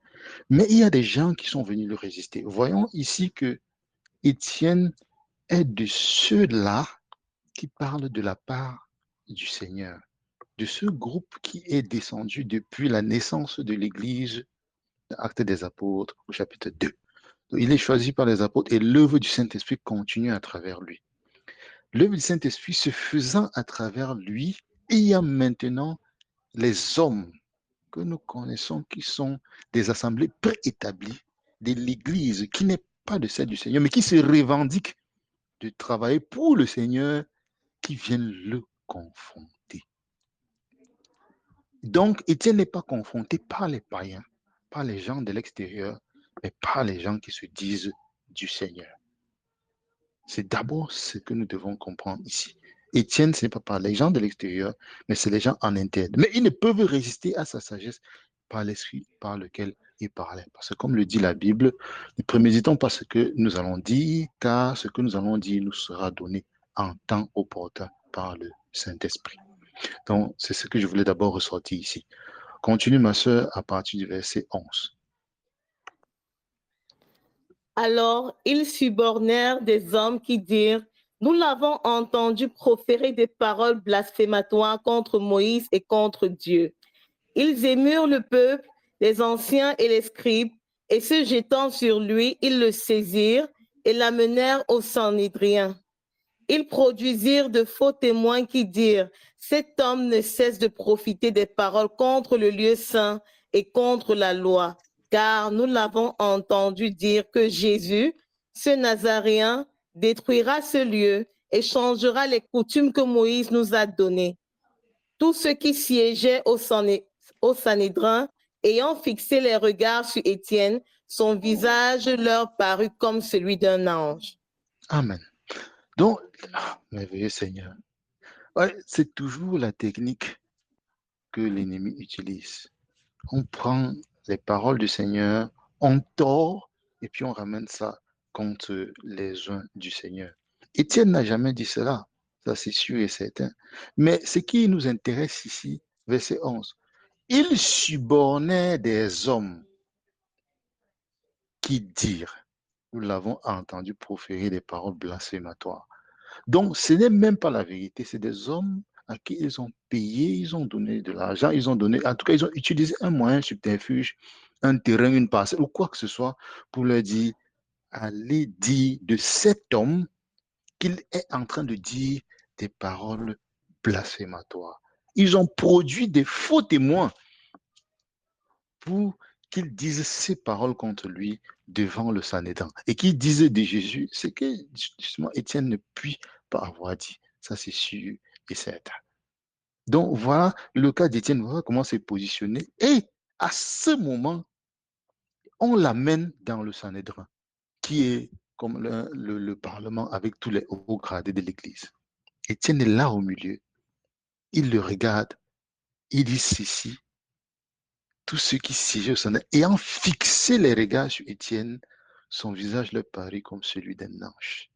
Mais il y a des gens qui sont venus le résister. Voyons ici que Étienne est de ceux-là qui parlent de la part du Seigneur, de ce groupe qui est descendu depuis la naissance de l'Église, Actes des Apôtres, au chapitre 2. Donc, il est choisi par les apôtres et l'œuvre du Saint-Esprit continue à travers lui. L'œuvre du Saint-Esprit se faisant à travers lui, il y a maintenant les hommes que nous connaissons qui sont des assemblées préétablies de l'Église qui n'est pas de celle du Seigneur, mais qui se revendiquent de travailler pour le Seigneur, qui viennent le confronter. Donc, Étienne n'est pas confronté par les païens, par les gens de l'extérieur, mais par les gens qui se disent du Seigneur. C'est d'abord ce que nous devons comprendre ici. Étienne, ce n'est pas par les gens de l'extérieur, mais c'est les gens en interne. Mais ils ne peuvent résister à sa sagesse par l'esprit par lequel il parlait. Parce que comme le dit la Bible, ne préméditons pas ce que nous allons dire, car ce que nous allons dire nous sera donné en temps opportun par le Saint-Esprit. Donc, c'est ce que je voulais d'abord ressortir ici. Continue, ma sœur, à partir du verset 11. Alors, ils subornèrent des hommes qui dirent, « Nous l'avons entendu proférer des paroles blasphématoires contre Moïse et contre Dieu. » Ils émurent le peuple, les anciens et les scribes, et se jetant sur lui, ils le saisirent et l'amenèrent au Sanhédrin. Ils produisirent de faux témoins qui dirent, « Cet homme ne cesse de profiter des paroles contre le lieu saint et contre la loi. » Car nous l'avons entendu dire que Jésus, ce Nazaréen, détruira ce lieu et changera les coutumes que Moïse nous a données. Tous ceux qui siégeaient au Sanhédrin, ayant fixé les regards sur Étienne, son visage leur parut comme celui d'un ange. Amen. Donc, merveilleux Seigneur. Ouais, c'est toujours la technique que l'ennemi utilise. On prend les paroles du Seigneur, on tord, et puis on ramène ça contre les uns du Seigneur. Étienne n'a jamais dit cela, ça c'est sûr et certain. Mais ce qui nous intéresse ici, verset 11, il subornait des hommes qui dirent, nous l'avons entendu proférer des paroles blasphématoires. Donc, ce n'est même pas la vérité, c'est des hommes à qui ils ont payé, ils ont donné de l'argent, ils ont donné, en tout cas, ils ont utilisé un moyen subterfuge, un terrain, une parcelle ou quoi que ce soit pour leur dire, allez dire de cet homme qu'il est en train de dire des paroles blasphématoires. Ils ont produit des faux témoins pour qu'ils disent ces paroles contre lui devant le Sanhédrin et qu'ils disent de Jésus ce que justement Étienne ne puis pas avoir dit. Ça, c'est sûr et certain. Donc, voilà le cas d'Étienne, voilà comment c'est positionné. Et à ce moment, on l'amène dans le Sanhédrin, qui est comme le Parlement avec tous les hauts gradés de l'Église. Étienne est là au milieu. Il le regarde. Il dit ceci. Tous ceux qui siégeaient au Sanhédrin, ayant fixé les regards sur Étienne, son visage leur parut comme celui d'un ange.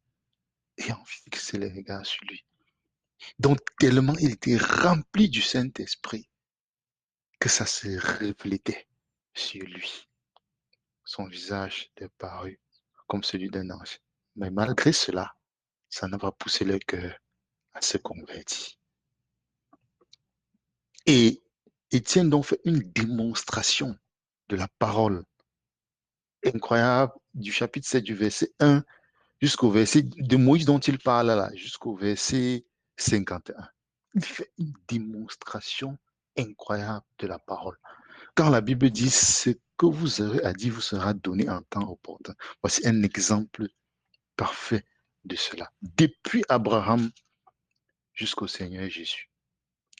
Ayant fixé les regards sur lui. Donc, tellement il était rempli du Saint-Esprit que ça se reflétait sur lui. Son visage leur parut comme celui d'un ange. Mais malgré cela, ça n'a pas poussé leur cœur à se convertir. Et Étienne donc fait une démonstration de la parole incroyable du chapitre 7 du verset 1 jusqu'au verset de Moïse dont il parle là, jusqu'au verset 51. Il fait une démonstration incroyable de la parole. Quand la Bible dit ce que vous aurez à dire vous sera donné en temps opportun. Voici un exemple parfait de cela. Depuis Abraham jusqu'au Seigneur Jésus,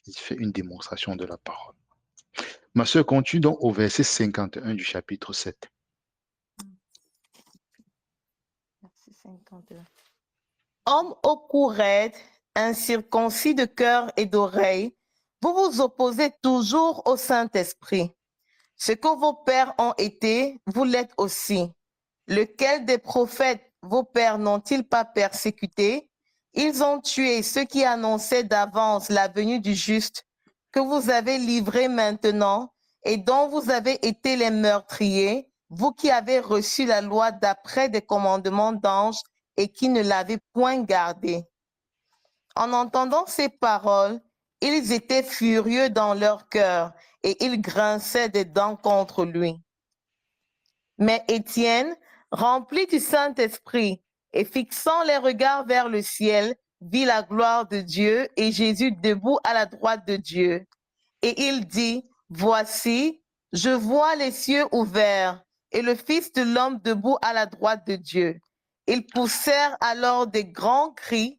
il fait une démonstration de la parole. Ma sœur continue donc au verset 51 du chapitre 7. Verset 51. Homme au cou raide, incirconcis de cœur et d'oreille, vous vous opposez toujours au Saint-Esprit. Ce que vos pères ont été, vous l'êtes aussi. Lequel des prophètes vos pères n'ont-ils pas persécuté? Ils ont tué ceux qui annonçaient d'avance la venue du juste, que vous avez livré maintenant et dont vous avez été les meurtriers, vous qui avez reçu la loi d'après des commandements d'anges et qui ne l'avez point gardée. En entendant ces paroles, ils étaient furieux dans leur cœur et ils grinçaient des dents contre lui. Mais Étienne, rempli du Saint-Esprit et fixant les regards vers le ciel, vit la gloire de Dieu et Jésus debout à la droite de Dieu. Et il dit, voici, je vois les cieux ouverts et le Fils de l'homme debout à la droite de Dieu. Ils poussèrent alors des grands cris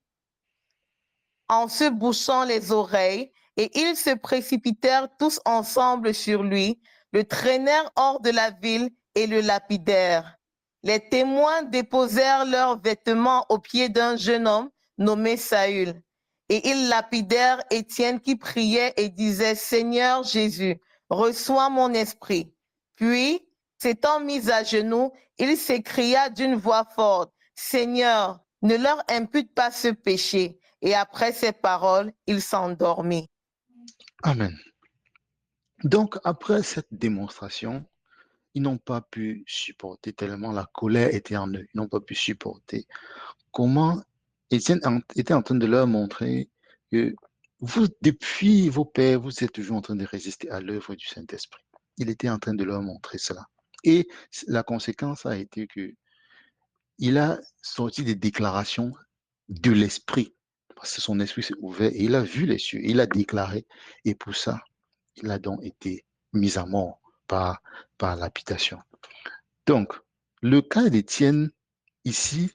en se bouchant les oreilles, et ils se précipitèrent tous ensemble sur lui, le traînèrent hors de la ville et le lapidèrent. Les témoins déposèrent leurs vêtements aux pieds d'un jeune homme nommé Saül, et ils lapidèrent Étienne qui priait et disait, Seigneur Jésus, reçois mon esprit. Puis, s'étant mis à genoux, il s'écria d'une voix forte, Seigneur, ne leur impute pas ce péché. Et après ces paroles, il s'endormit. Amen. Donc, après cette démonstration, ils n'ont pas pu supporter tellement la colère était en eux. Ils n'ont pas pu supporter comment Étienne était en train de leur montrer que vous, depuis vos pères, vous êtes toujours en train de résister à l'œuvre du Saint-Esprit. Il était en train de leur montrer cela. Et la conséquence a été que il a sorti des déclarations de l'esprit. Parce que son esprit s'est ouvert et il a vu les cieux. Il a déclaré. Et pour ça, il a donc été mis à mort par lapidation. Donc, le cas d'Étienne, ici,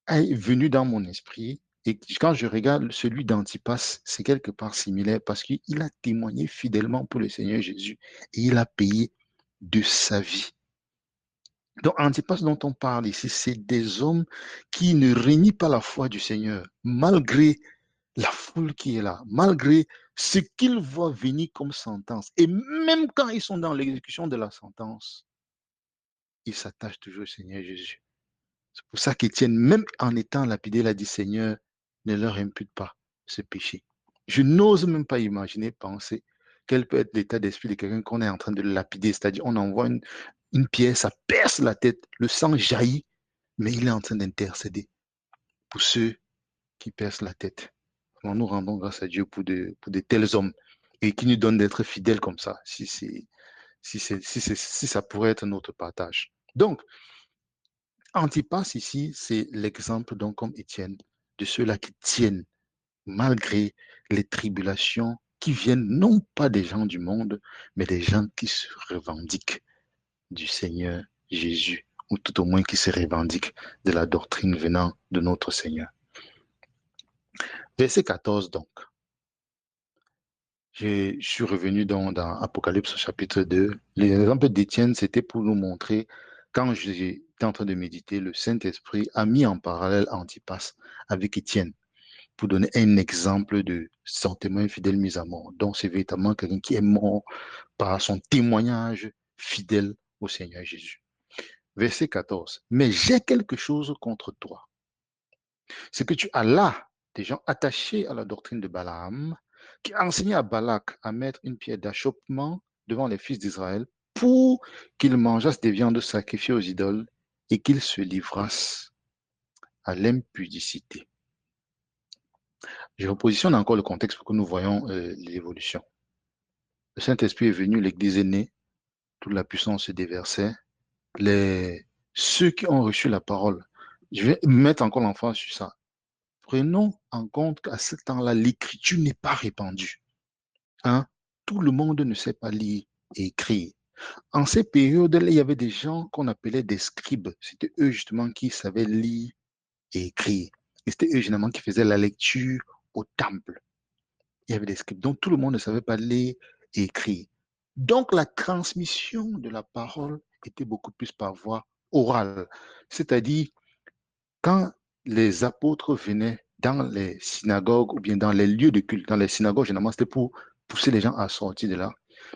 est venu dans mon esprit. Et quand je regarde celui d'Antipas, c'est quelque part similaire parce qu'il a témoigné fidèlement pour le Seigneur Jésus et il a payé de sa vie. Donc, Antipas dont on parle ici, c'est des hommes qui ne renient pas la foi du Seigneur, malgré la foule qui est là, malgré ce qu'ils voient venir comme sentence. Et même quand ils sont dans l'exécution de la sentence, ils s'attachent toujours au Seigneur Jésus. C'est pour ça qu'Étienne, même en étant lapidé, il a dit, Seigneur, ne leur impute pas ce péché. Je n'ose même pas imaginer, penser quel peut être l'état d'esprit de quelqu'un qu'on est en train de lapider, c'est-à-dire on envoie une pierre, ça perce la tête, le sang jaillit, mais il est en train d'intercéder pour ceux qui percent la tête. Alors nous rendons grâce à Dieu pour de tels hommes et qui nous donne d'être fidèles comme ça, si ça pourrait être notre partage. Donc, Antipas ici, c'est l'exemple donc comme Étienne, de ceux-là qui tiennent malgré les tribulations qui viennent non pas des gens du monde, mais des gens qui se revendiquent du Seigneur Jésus, ou tout au moins qui se revendiquent de la doctrine venant de notre Seigneur. Verset 14 donc. Je suis revenu dans Apocalypse chapitre 2. L'exemple d'Étienne, c'était pour nous montrer, quand j'étais en train de méditer, le Saint-Esprit a mis en parallèle Antipas avec Étienne pour donner un exemple de sentiment infidèle mis à mort. Donc, c'est véritablement quelqu'un qui est mort par son témoignage fidèle au Seigneur Jésus. Verset 14. Mais j'ai quelque chose contre toi. C'est que tu as là des gens attachés à la doctrine de Balaam qui a enseigné à Balak à mettre une pierre d'achoppement devant les fils d'Israël pour qu'ils mangeassent des viandes sacrifiées aux idoles et qu'ils se livrassent à l'impudicité. Je repositionne encore le contexte pour que nous voyons l'évolution. Le Saint-Esprit est venu, l'Église est née, toute la puissance se déversait. Ceux qui ont reçu la parole, je vais mettre encore l'emphase sur ça. Prenons en compte qu'à ce temps-là, l'écriture n'est pas répandue. Hein? Tout le monde ne sait pas lire et écrire. En ces périodes-là, il y avait des gens qu'on appelait des scribes. C'était eux justement qui savaient lire et écrire. Et c'était eux généralement qui faisaient la lecture au temple. Il y avait des scribes. Donc tout le monde ne savait pas lire et écrire. Donc la transmission de la parole était beaucoup plus par voie orale. C'est-à-dire, quand les apôtres venaient dans les synagogues ou bien dans les lieux de culte, dans les synagogues, généralement, c'était pour pousser les gens à sortir de là.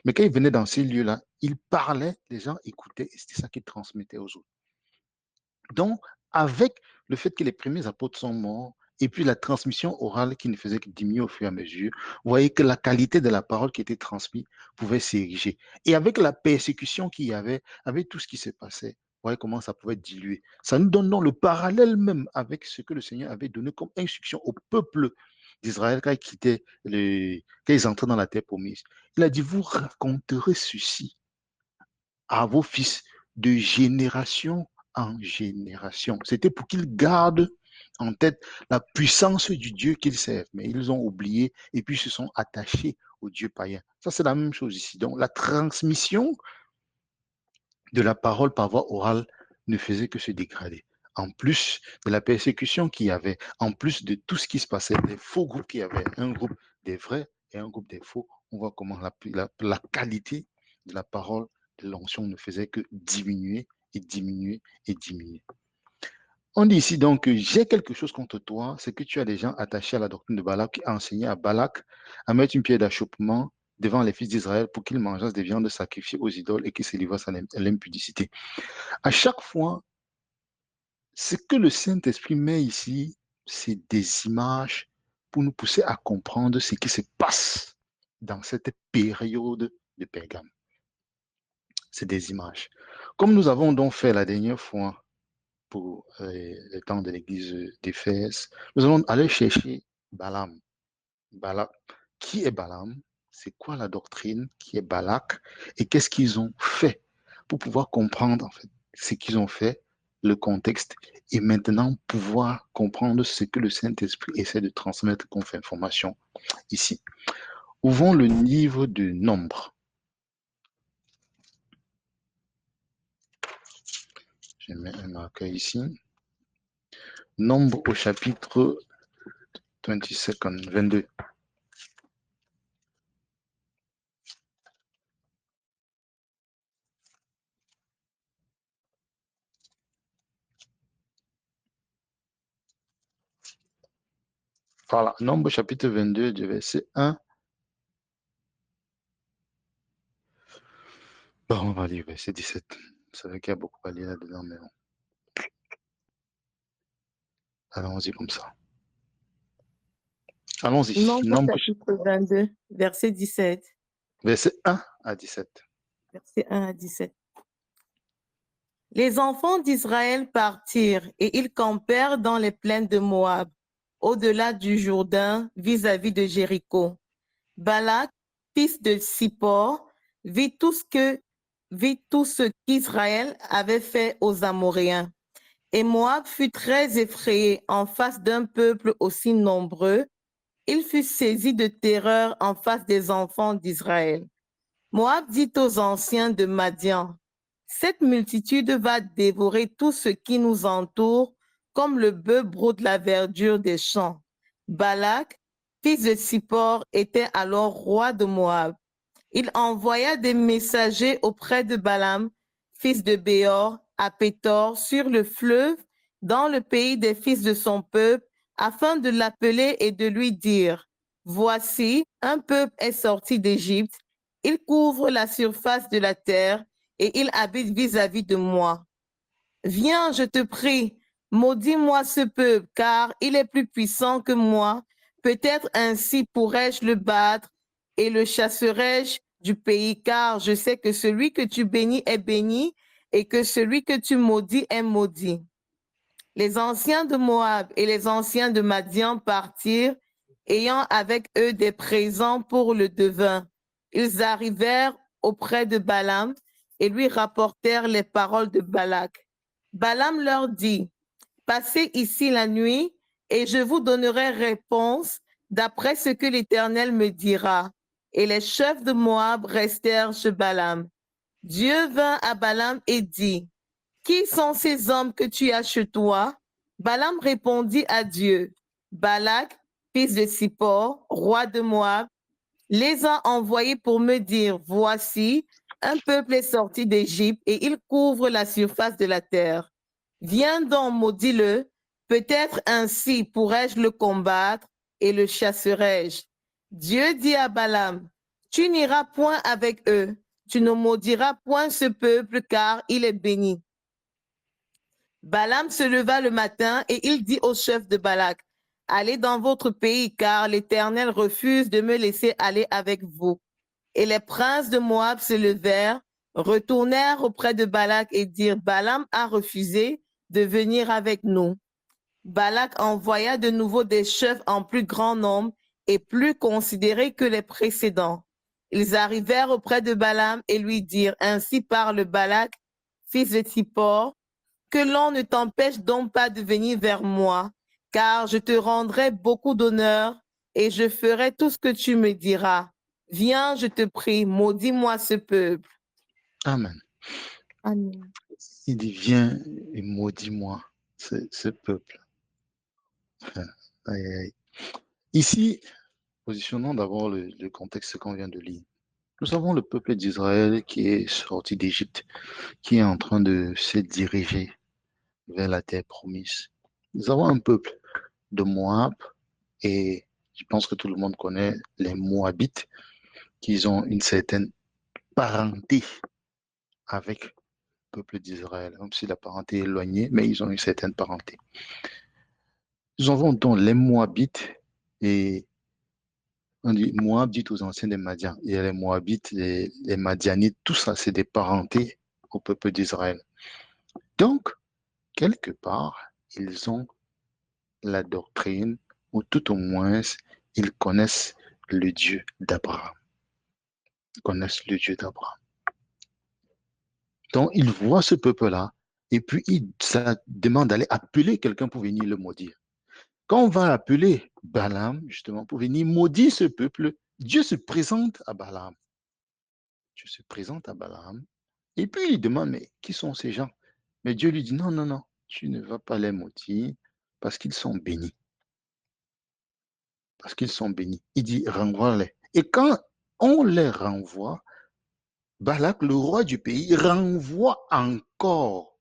Mais quand ils venaient dans ces lieux-là, ils parlaient, les gens écoutaient et c'était ça qu'ils transmettaient aux autres. Donc, avec le fait que les premiers apôtres sont morts, et puis la transmission orale qui ne faisait que diminuer au fur et à mesure, vous voyez que la qualité de la parole qui était transmise pouvait s'ériger. Et avec la persécution qu'il y avait, avec tout ce qui se passait, vous voyez comment ça pouvait diluer. Ça nous donne donc le parallèle même avec ce que le Seigneur avait donné comme instruction au peuple d'Israël quand ils entraient dans la terre promise. Il a dit, vous raconterez ceci à vos fils de génération en génération. C'était pour qu'ils gardent en tête la puissance du Dieu qu'ils servent. Mais ils ont oublié et puis se sont attachés au Dieu païen. Ça, c'est la même chose ici. Donc, la transmission de la parole par voie orale ne faisait que se dégrader. En plus de la persécution qu'il y avait, en plus de tout ce qui se passait, des faux groupes qu'il y avait, un groupe des vrais et un groupe des faux, on voit comment la qualité de la parole de l'onction ne faisait que diminuer et diminuer et diminuer. On dit ici donc que j'ai quelque chose contre toi, c'est que tu as des gens attachés à la doctrine de Balak qui a enseigné à Balak à mettre une pierre d'achoppement devant les fils d'Israël pour qu'ils mangeassent des viandes sacrifiées aux idoles et qu'ils se livrassent à l'impudicité. À chaque fois, ce que le Saint-Esprit met ici, c'est des images pour nous pousser à comprendre ce qui se passe dans cette période de Pergame. C'est des images. Comme nous avons donc fait la dernière fois pour le temps de l'église d'Éphèse, nous allons aller chercher Balaam. Balak. Qui est Balaam? C'est quoi la doctrine? Qui est Balak? Et qu'est-ce qu'ils ont fait pour pouvoir comprendre en fait ce qu'ils ont fait, le contexte, et maintenant pouvoir comprendre ce que le Saint-Esprit essaie de transmettre comme information ici. Ouvrons le livre de Nombre. Je mets un marqueur ici. Nombre au chapitre 22. Voilà, Nombre chapitre 22 du verset 1. Bon, on va lire verset 17. C'est vrai qu'il y a beaucoup à lire là-dedans, mais bon. Allons-y comme ça. Allons-y. Nombre chapitre 22, verset 17. Verset 1 à 17. Verset 1 à 17. Les enfants d'Israël partirent et ils campèrent dans les plaines de Moab, au-delà du Jourdain, vis-à-vis de Jéricho. Balak, fils de Sippor, vit tout ce qu'Israël avait fait aux Amoréens. Et Moab fut très effrayé en face d'un peuple aussi nombreux. Il fut saisi de terreur en face des enfants d'Israël. Moab dit aux anciens de Madian, « Cette multitude va dévorer tout ce qui nous entoure, comme le bœuf brûle la verdure des champs. » Balak fils de Sippor, était alors roi de Moab. Il envoya des messagers auprès de Balaam, fils de Béor, à Pétor, sur le fleuve, dans le pays des fils de son peuple, afin de l'appeler et de lui dire, voici, un peuple est sorti d'Égypte, il couvre la surface de la terre et il habite vis-à-vis de moi. Viens, je te prie, maudis-moi ce peuple, car il est plus puissant que moi. Peut-être ainsi pourrais-je le battre et le chasserai-je du pays, car je sais que celui que tu bénis est béni et que celui que tu maudis est maudit. Les anciens de Moab et les anciens de Madian partirent, ayant avec eux des présents pour le devin. Ils arrivèrent auprès de Balaam et lui rapportèrent les paroles de Balak. Balaam leur dit, passez ici la nuit et je vous donnerai réponse d'après ce que l'Éternel me dira. Et les chefs de Moab restèrent chez Balaam. Dieu vint à Balaam et dit, qui sont ces hommes que tu as chez toi? Balaam répondit à Dieu, Balak, fils de Sippor, roi de Moab, les a envoyés pour me dire, voici, un peuple est sorti d'Égypte et il couvre la surface de la terre. Viens donc, maudis-le, peut-être ainsi pourrais-je le combattre et le chasserai-je. Dieu dit à Balaam, tu n'iras point avec eux, tu ne maudiras point ce peuple car il est béni. Balaam se leva le matin et il dit au chef de Balak, allez dans votre pays car l'Éternel refuse de me laisser aller avec vous. Et les princes de Moab se levèrent, retournèrent auprès de Balak et dirent, Balaam a refusé de venir avec nous. Balak envoya de nouveau des chefs en plus grand nombre et plus considérés que les précédents. Ils arrivèrent auprès de Balaam et lui dirent, ainsi parle Balak, fils de Sippor, que l'on ne t'empêche donc pas de venir vers moi, car je te rendrai beaucoup d'honneur et je ferai tout ce que tu me diras. Viens, je te prie, maudis-moi ce peuple. Amen. Amen. Il dit, viens et maudis-moi ce peuple. Aïe, aïe, aïe. Ici, positionnons d'abord le contexte qu'on vient de lire. Nous avons le peuple d'Israël qui est sorti d'Égypte, qui est en train de se diriger vers la terre promise. Nous avons un peuple de Moab et je pense que tout le monde connaît les Moabites, qui ont une certaine parenté avec le peuple d'Israël, même si la parenté est éloignée, mais ils ont une certaine parenté. Nous avons donc les Moabites et on dit Moab dit aux anciens des Madians. Il y a les Moabites, les Madianites, tout ça, c'est des parentés au peuple d'Israël. Donc, quelque part, ils ont la doctrine, ou tout au moins, ils connaissent le Dieu d'Abraham. Ils connaissent le Dieu d'Abraham. Donc, ils voient ce peuple-là, et puis ça demande d'aller appeler quelqu'un pour venir le maudire. Quand on va appeler Balaam, justement, pour venir maudire ce peuple, Dieu se présente à Balaam. Dieu se présente à Balaam, et puis il demande, mais qui sont ces gens? Mais Dieu lui dit, non, non, non, tu ne vas pas les maudire parce qu'ils sont bénis. Parce qu'ils sont bénis. Il dit, renvoie-les. Et quand on les renvoie, Balak, le roi du pays, renvoie encore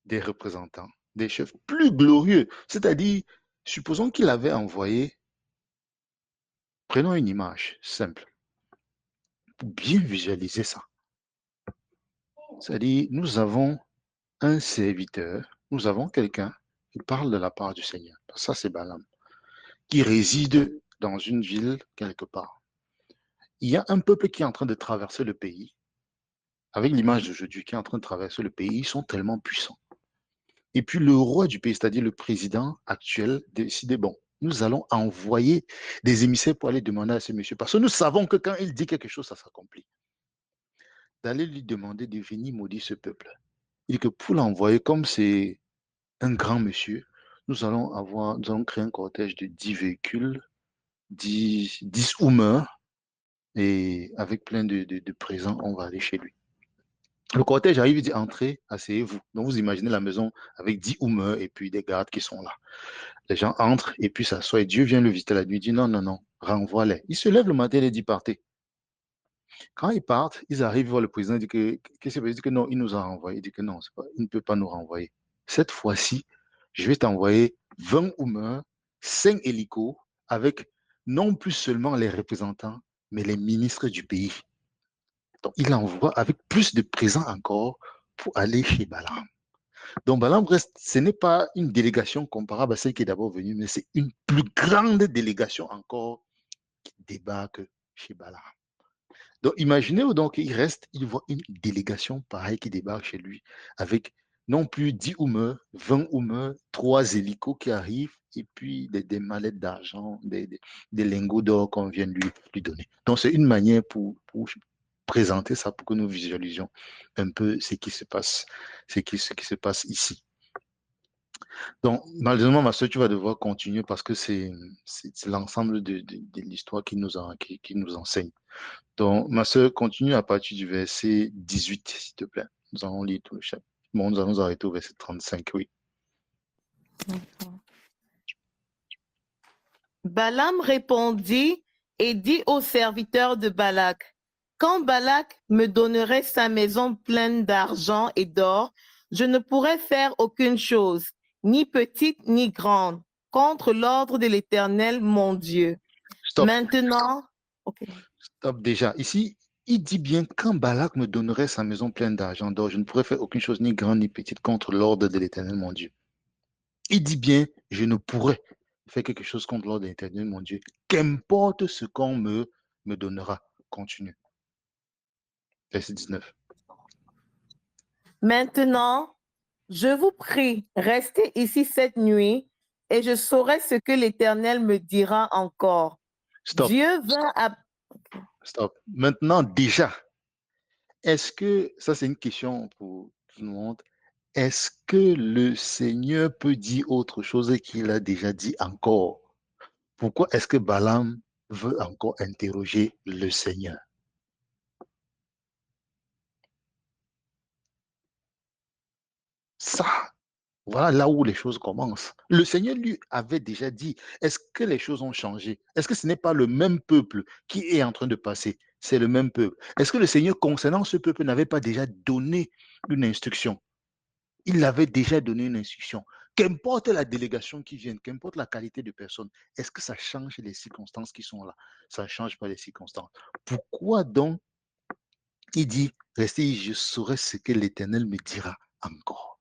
des représentants, des chefs plus glorieux. C'est-à-dire, supposons qu'il avait envoyé, prenons une image simple, pour bien visualiser ça. C'est-à-dire, nous avons un serviteur, nous avons quelqu'un qui parle de la part du Seigneur. Ça, c'est Balaam, qui réside dans une ville quelque part. Il y a un peuple qui est en train de traverser le pays, avec l'image d'aujourd'hui, qui est en train de traverser le pays, ils sont tellement puissants. Et puis le roi du pays, c'est-à-dire le président actuel, décide, bon, nous allons envoyer des émissaires pour aller demander à ce monsieur, parce que nous savons que quand il dit quelque chose, ça s'accomplit. D'aller lui demander de venir maudire ce peuple. Il dit que pour l'envoyer, comme c'est un grand monsieur, nous allons créer un cortège de 10 véhicules, 10 Hummers, et avec plein de présents, on va aller chez lui. Le cortège arrive, il dit entrez, asseyez-vous. Donc vous imaginez la maison avec 10 Hummers et puis des gardes qui sont là. Les gens entrent et puis s'assoient et Dieu vient le visiter la nuit. Il dit non, non, non, renvoie-les. Il se lève le matin et il dit partez. Quand ils partent, ils arrivent voir le président. Il dit que, qu'est-ce qu'il dit que non, il nous a renvoyé. Il dit que non, il ne peut pas nous renvoyer. Cette fois-ci, je vais t'envoyer 20 Oumeurs, 5 hélicos avec non plus seulement les représentants, mais les ministres du pays. Donc, il envoie avec plus de présents encore pour aller chez Balaam. Donc, Balaam reste, ce n'est pas une délégation comparable à celle qui est d'abord venue, mais c'est une plus grande délégation encore qui débarque chez Balaam. Donc, imaginez donc il reste, il voit une délégation pareille qui débarque chez lui avec non plus 10 Oumeurs, 20 Oumeurs, 3 hélicos qui arrivent et puis des mallettes d'argent, des lingots d'or qu'on vient de lui donner. Donc, c'est une manière pour présenter ça pour que nous visualisions un peu ce qui se passe, ce qui se passe ici. Donc, malheureusement, ma soeur, tu vas devoir continuer parce que c'est l'ensemble de l'histoire qui nous enseigne. Donc, ma soeur, continue à partir du verset 18, s'il te plaît. Nous allons lire tout le chapitre. Bon, nous allons nous arrêter au verset 35, oui. Balaam répondit et dit aux serviteurs de Balak, quand Balak me donnerait sa maison pleine d'argent et d'or, je ne pourrais faire aucune chose, ni petite ni grande, contre l'ordre de l'Éternel, mon Dieu. Stop. Maintenant, Stop déjà. Ici, il dit bien, quand Balak me donnerait sa maison pleine d'argent d'or, je ne pourrais faire aucune chose, ni grande ni petite, contre l'ordre de l'Éternel, mon Dieu. Il dit bien, je ne pourrais faire quelque chose contre l'ordre de l'Éternel, mon Dieu, qu'importe ce qu'on me donnera. Continue. Verset 19. Maintenant, je vous prie, restez ici cette nuit et je saurai ce que l'Éternel me dira encore. Stop. Dieu vint à... Stop. Maintenant, déjà, est-ce que, ça c'est une question pour tout le monde, est-ce que le Seigneur peut dire autre chose qu'il a déjà dit encore? Pourquoi est-ce que Balaam veut encore interroger le Seigneur? Ça, voilà là où les choses commencent. Le Seigneur lui avait déjà dit, est-ce que les choses ont changé? Est-ce que ce n'est pas le même peuple qui est en train de passer? C'est le même peuple. Est-ce que le Seigneur, concernant ce peuple, n'avait pas déjà donné une instruction? Il avait déjà donné une instruction. Qu'importe la délégation qui vient, qu'importe la qualité de personne, est-ce que ça change les circonstances qui sont là? Ça ne change pas les circonstances. Pourquoi donc il dit, restez, je saurai ce que l'Éternel me dira encore.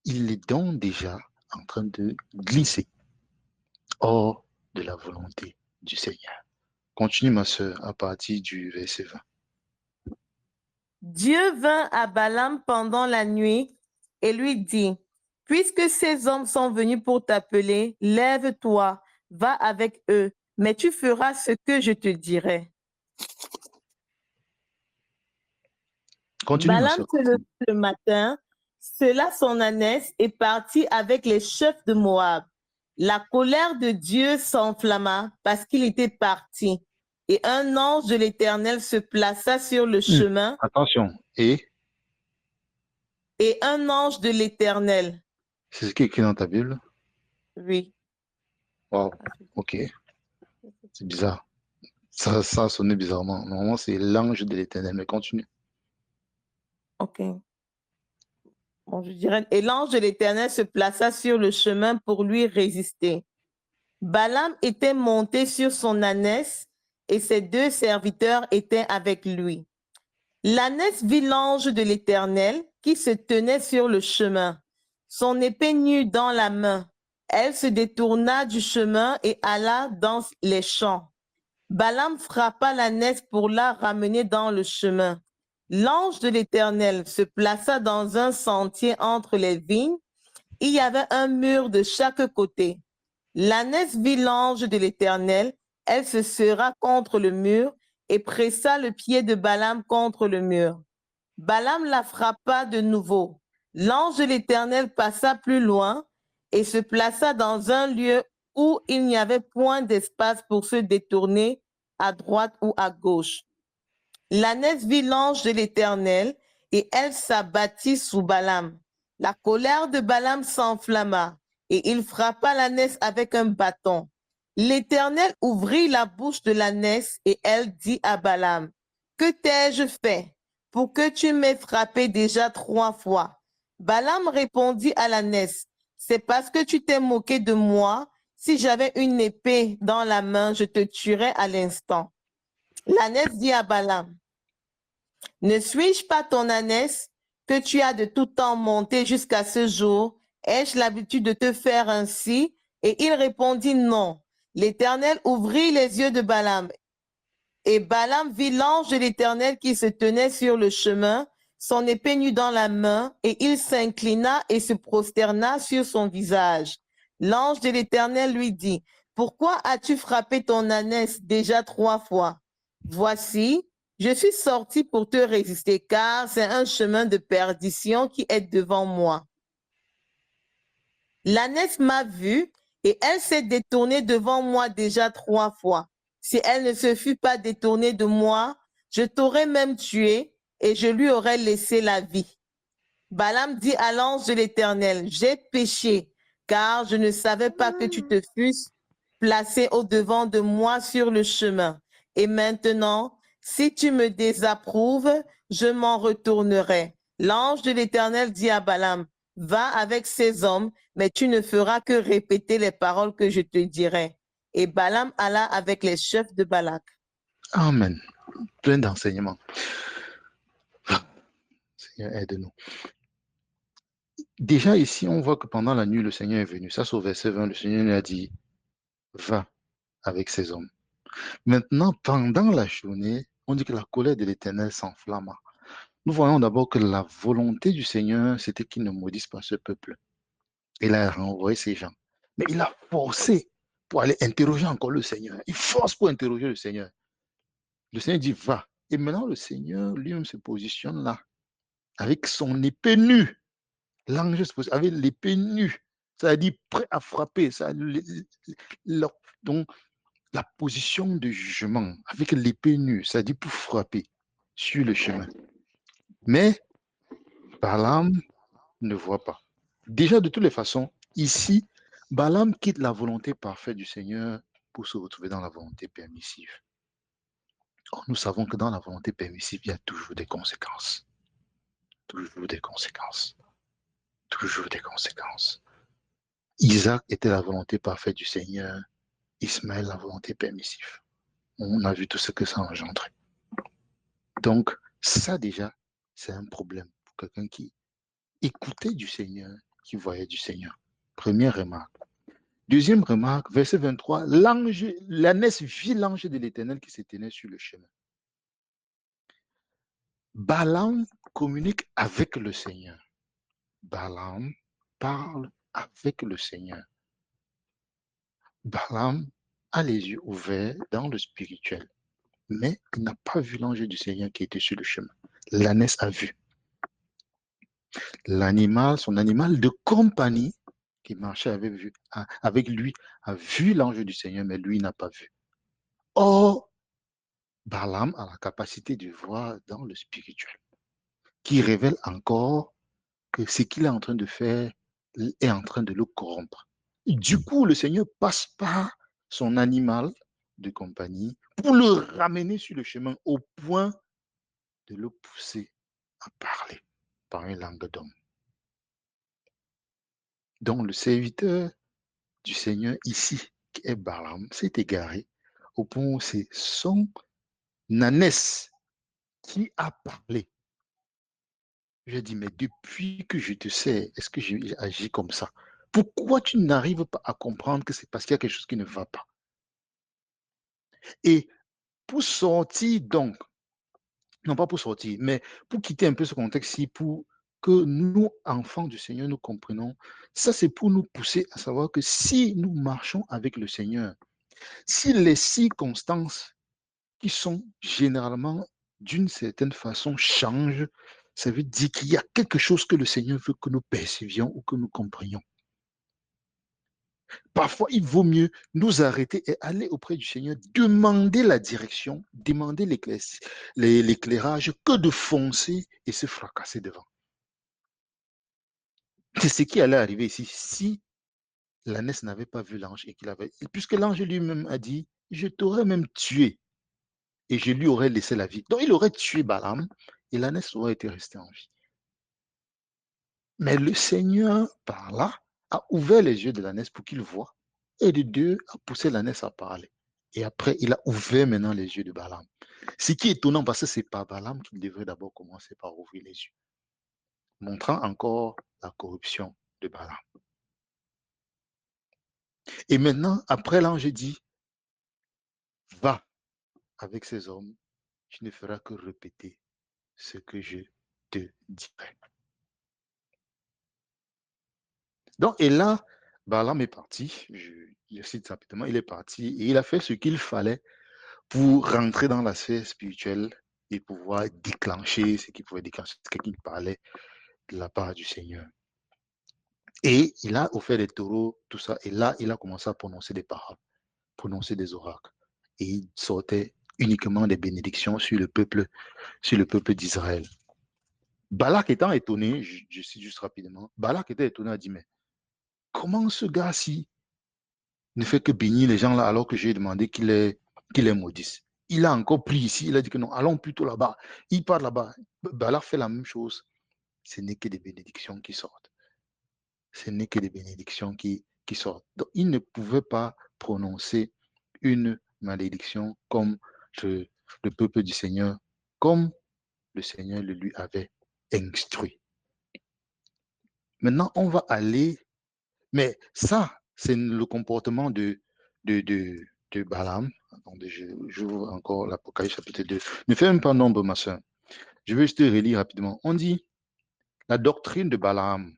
Il est donc déjà en train de glisser hors de la volonté du Seigneur. Continue, ma soeur, à partir du verset 20. Dieu vint à Balaam pendant la nuit et lui dit, puisque ces hommes sont venus pour t'appeler, lève-toi, va avec eux, mais tu feras ce que je te dirai. Continue, ma Balaam soeur. se leva le matin, sella son ânesse et partit avec les chefs de Moab. La colère de Dieu s'enflamma parce qu'il était parti. Et un ange de l'Éternel se plaça sur le chemin. Attention. Et un ange de l'Éternel. c'est ce qui est écrit dans ta Bible? Oui. Wow. Ok. C'est bizarre. Ça a sonné bizarrement. Normalement, c'est l'ange de l'Éternel. Mais continue. Ok. Bon, je dirais, et l'ange de l'Éternel se plaça sur le chemin pour lui résister. Balaam était monté sur son ânesse et ses 2 serviteurs étaient avec lui. L'ânesse vit l'ange de l'Éternel qui se tenait sur le chemin, son épée nue dans la main. Elle se détourna du chemin et alla dans les champs. Balaam frappa l'ânesse pour la ramener dans le chemin. L'ange de l'Éternel se plaça dans un sentier entre les vignes. Il y avait un mur de chaque côté. L'ânesse vit l'ange de l'Éternel. Elle se serra contre le mur et pressa le pied de Balaam contre le mur. Balaam la frappa de nouveau. L'ange de l'Éternel passa plus loin et se plaça dans un lieu où il n'y avait point d'espace pour se détourner à droite ou à gauche. L'ânesse vit l'ange de l'Éternel et elle s'abattit sous Balaam. La colère de Balaam s'enflamma et il frappa l'ânesse avec un bâton. L'Éternel ouvrit la bouche de l'ânesse et elle dit à Balaam, « Que t'ai-je fait pour que tu m'aies frappé déjà 3 fois? » Balaam répondit à l'ânesse, « C'est parce que tu t'es moqué de moi. Si j'avais une épée dans la main, je te tuerais à l'instant. » L'ânesse dit à Balaam, « Ne suis-je pas ton ânesse que tu as de tout temps monté jusqu'à ce jour? Ai-je l'habitude de te faire ainsi? » Et il répondit, « Non. » L'Éternel ouvrit les yeux de Balaam, et Balaam vit l'ange de l'Éternel qui se tenait sur le chemin, son épée nue dans la main, et il s'inclina et se prosterna sur son visage. L'ange de l'Éternel lui dit, « Pourquoi as-tu frappé ton ânesse déjà 3 fois? Voici, je suis sorti pour te résister, car c'est un chemin de perdition qui est devant moi. L'ânesse m'a vu et elle s'est détournée devant moi déjà 3 fois. Si elle ne se fût pas détournée de moi, je t'aurais même tué et je lui aurais laissé la vie. » Balaam dit à l'ange de l'Éternel, « J'ai péché, car je ne savais pas que tu te fusses placé au-devant de moi sur le chemin. Et maintenant, si tu me désapprouves, je m'en retournerai. » L'ange de l'Éternel dit à Balaam, « Va avec ces hommes, mais tu ne feras que répéter les paroles que je te dirai. » Et Balaam alla avec les chefs de Balak. Amen. Plein d'enseignements. Seigneur, aide-nous. Déjà ici, on voit que pendant la nuit, le Seigneur est venu. Ça, c'est au verset 20, le Seigneur lui a dit, va avec ces hommes. Maintenant, pendant la journée, on dit que la colère de l'Éternel s'enflamma. Nous voyons d'abord que la volonté du Seigneur, c'était qu'il ne maudisse pas ce peuple. Il a renvoyé ces gens. Mais il a forcé pour aller interroger encore le Seigneur. Il force pour interroger le Seigneur. Le Seigneur dit, va. Et maintenant, le Seigneur lui-même se positionne là, avec son épée nue. L'ange se positionne avec l'épée nue. Ça a dit prêt à frapper. Ça, donc, la position de jugement, avec l'épée nue, ça dit pour frapper sur le chemin. Mais Balaam ne voit pas. Déjà, de toutes les façons, ici, Balaam quitte la volonté parfaite du Seigneur pour se retrouver dans la volonté permissive. Or, nous savons que dans la volonté permissive, il y a toujours des conséquences. Toujours des conséquences. Toujours des conséquences. Isaac était la volonté parfaite du Seigneur. Ismaël, la volonté permissive. On a vu tout ce que ça a engendré. Donc, ça déjà, c'est un problème pour quelqu'un qui écoutait du Seigneur, qui voyait du Seigneur. Première remarque. Deuxième remarque, verset 23, l'ânesse vit l'ange de l'Éternel qui se tenait sur le chemin. Balaam communique avec le Seigneur. Balaam parle avec le Seigneur. Balaam a les yeux ouverts dans le spirituel, mais il n'a pas vu l'ange du Seigneur qui était sur le chemin. L'ânesse a vu. L'animal, son animal de compagnie qui marchait avec lui, a vu l'ange du Seigneur, mais lui n'a pas vu. Or, Balaam a la capacité de voir dans le spirituel, qui révèle encore que ce qu'il est en train de faire est en train de le corrompre. Du coup, le Seigneur passe par son animal de compagnie pour le ramener sur le chemin au point de le pousser à parler par une langue d'homme. Donc, le serviteur du Seigneur ici, qui est Balaam, s'est égaré au point où c'est son ânesse qui a parlé. Je dis, mais depuis que je te sais, est-ce que j'ai agi comme ça? Pourquoi tu n'arrives pas à comprendre que c'est parce qu'il y a quelque chose qui ne va pas? Et pour sortir donc, non pas pour sortir, mais pour quitter un peu ce contexte-ci, pour que nous, enfants du Seigneur, nous comprenons, ça c'est pour nous pousser à savoir que si nous marchons avec le Seigneur, si les circonstances qui sont généralement d'une certaine façon changent, ça veut dire qu'il y a quelque chose que le Seigneur veut que nous percevions ou que nous comprenions. Parfois, il vaut mieux nous arrêter et aller auprès du Seigneur, demander la direction, demander l'éclairage, que de foncer et se fracasser devant. C'est ce qui allait arriver ici. Si l'ânesse n'avait pas vu l'ange et puisque l'ange lui-même a dit, je t'aurais même tué et je lui aurais laissé la vie. Donc il aurait tué Balaam et l'ânesse aurait été restée en vie. Mais le Seigneur, par là, a ouvert les yeux de l'ânesse pour qu'il voie et de deux a poussé l'ânesse à parler. Et après, il a ouvert maintenant les yeux de Balaam. Ce qui est étonnant parce que c'est pas Balaam qui devrait d'abord commencer par ouvrir les yeux, montrant encore la corruption de Balaam. Et maintenant, après l'ange dit, va avec ces hommes, tu ne feras que répéter ce que je te dirai. Donc, et là, Balaam est parti, je cite rapidement, il est parti et il a fait ce qu'il fallait pour rentrer dans la sphère spirituelle et pouvoir déclencher ce qu'il pouvait déclencher, ce qu'il parlait de la part du Seigneur. Et il a offert des taureaux, tout ça, et là, il a commencé à prononcer des paroles, prononcer des oracles. Et il sortait uniquement des bénédictions sur le peuple d'Israël. Balak étant étonné, je cite juste rapidement, Balak était étonné, a dit, mais comment ce gars-ci ne fait que bénir les gens là alors que j'ai demandé qu'il les maudisse? Il a encore pris ici, il a dit que non, allons plutôt là-bas. Il part là-bas. Balak fait la même chose. Ce n'est que des bénédictions qui sortent. Ce n'est que des bénédictions qui sortent. Donc, il ne pouvait pas prononcer une malédiction comme le peuple du Seigneur, comme le Seigneur le lui avait instruit. Maintenant, on va aller, mais ça, c'est le comportement de Balaam. Attendez, j'ouvre encore l'Apocalypse chapitre 2. Ne fais même pas nombre, ma soeur. Je vais juste te relire rapidement. On dit, la doctrine de Balaam,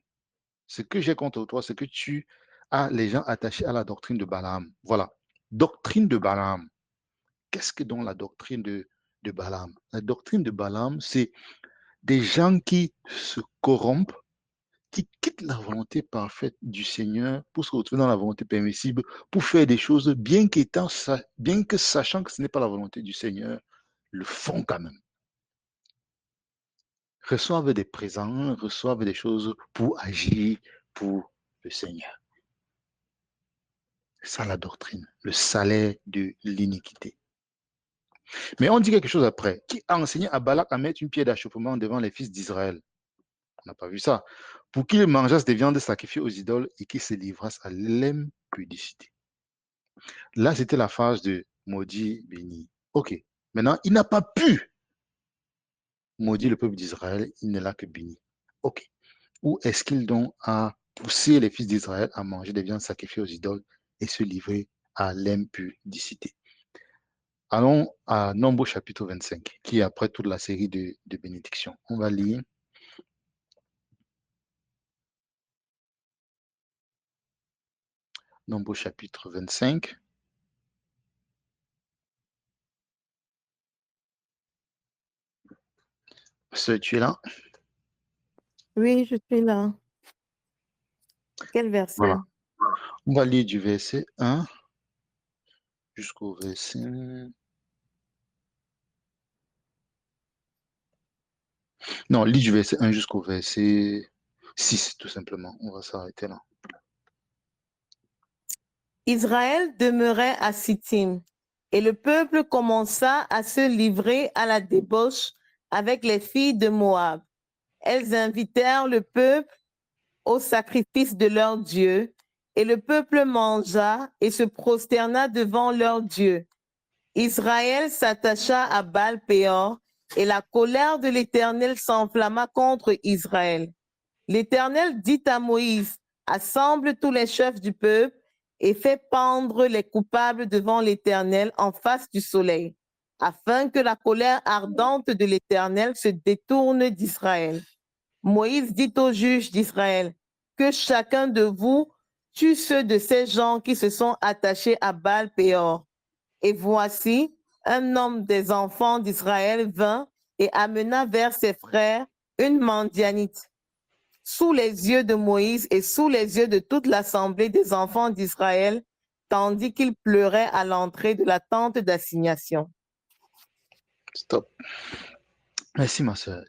ce que j'ai contre toi, c'est que tu as les gens attachés à la doctrine de Balaam. Voilà, doctrine de Balaam. Qu'est-ce que donc la doctrine de Balaam? La doctrine de Balaam, c'est des gens qui se corrompent, qui quittent la volonté parfaite du Seigneur pour se retrouver dans la volonté permissible, pour faire des choses, bien que sachant que ce n'est pas la volonté du Seigneur, le font quand même. Reçoivent des présents, reçoivent des choses pour agir pour le Seigneur. C'est ça la doctrine, le salaire de l'iniquité. Mais on dit quelque chose après, qui a enseigné à Balak à mettre une pierre d'achoppement devant les fils d'Israël. On n'a pas vu ça. Pour qu'ils mangeassent des viandes sacrifiées aux idoles et qu'ils se livrassent à l'impudicité. Là, c'était la phase de maudit, béni. Ok. Maintenant, il n'a pas pu maudire le peuple d'Israël, il ne l'a que béni. Ok. Où est-ce qu'il donc a poussé les fils d'Israël à manger des viandes sacrifiées aux idoles et se livrer à l'impudicité? Allons à Nombre chapitre 25, qui est après toute la série de bénédictions. On va lire. Nombre chapitre 25. Tu es là? Oui, je suis là. Quel verset? Voilà. On va lire du verset 1 jusqu'au verset... Non, lis du verset 1 jusqu'au verset 6, tout simplement. On va s'arrêter là. Israël demeurait à Sittim, et le peuple commença à se livrer à la débauche avec les filles de Moab. Elles invitèrent le peuple au sacrifice de leur Dieu, et le peuple mangea et se prosterna devant leur Dieu. Israël s'attacha à Baal-Péor, et la colère de l'Éternel s'enflamma contre Israël. L'Éternel dit à Moïse, assemble tous les chefs du peuple et fais pendre les coupables devant l'Éternel en face du soleil, afin que la colère ardente de l'Éternel se détourne d'Israël. Moïse dit aux juges d'Israël, que chacun de vous tue ceux de ces gens qui se sont attachés à Baal-Péor. Et voici, un homme des enfants d'Israël vint et amena vers ses frères une Midianite. Sous les yeux de Moïse et sous les yeux de toute l'assemblée des enfants d'Israël, tandis qu'il pleurait à l'entrée de la tente d'assignation. Stop. Merci, ma soeur.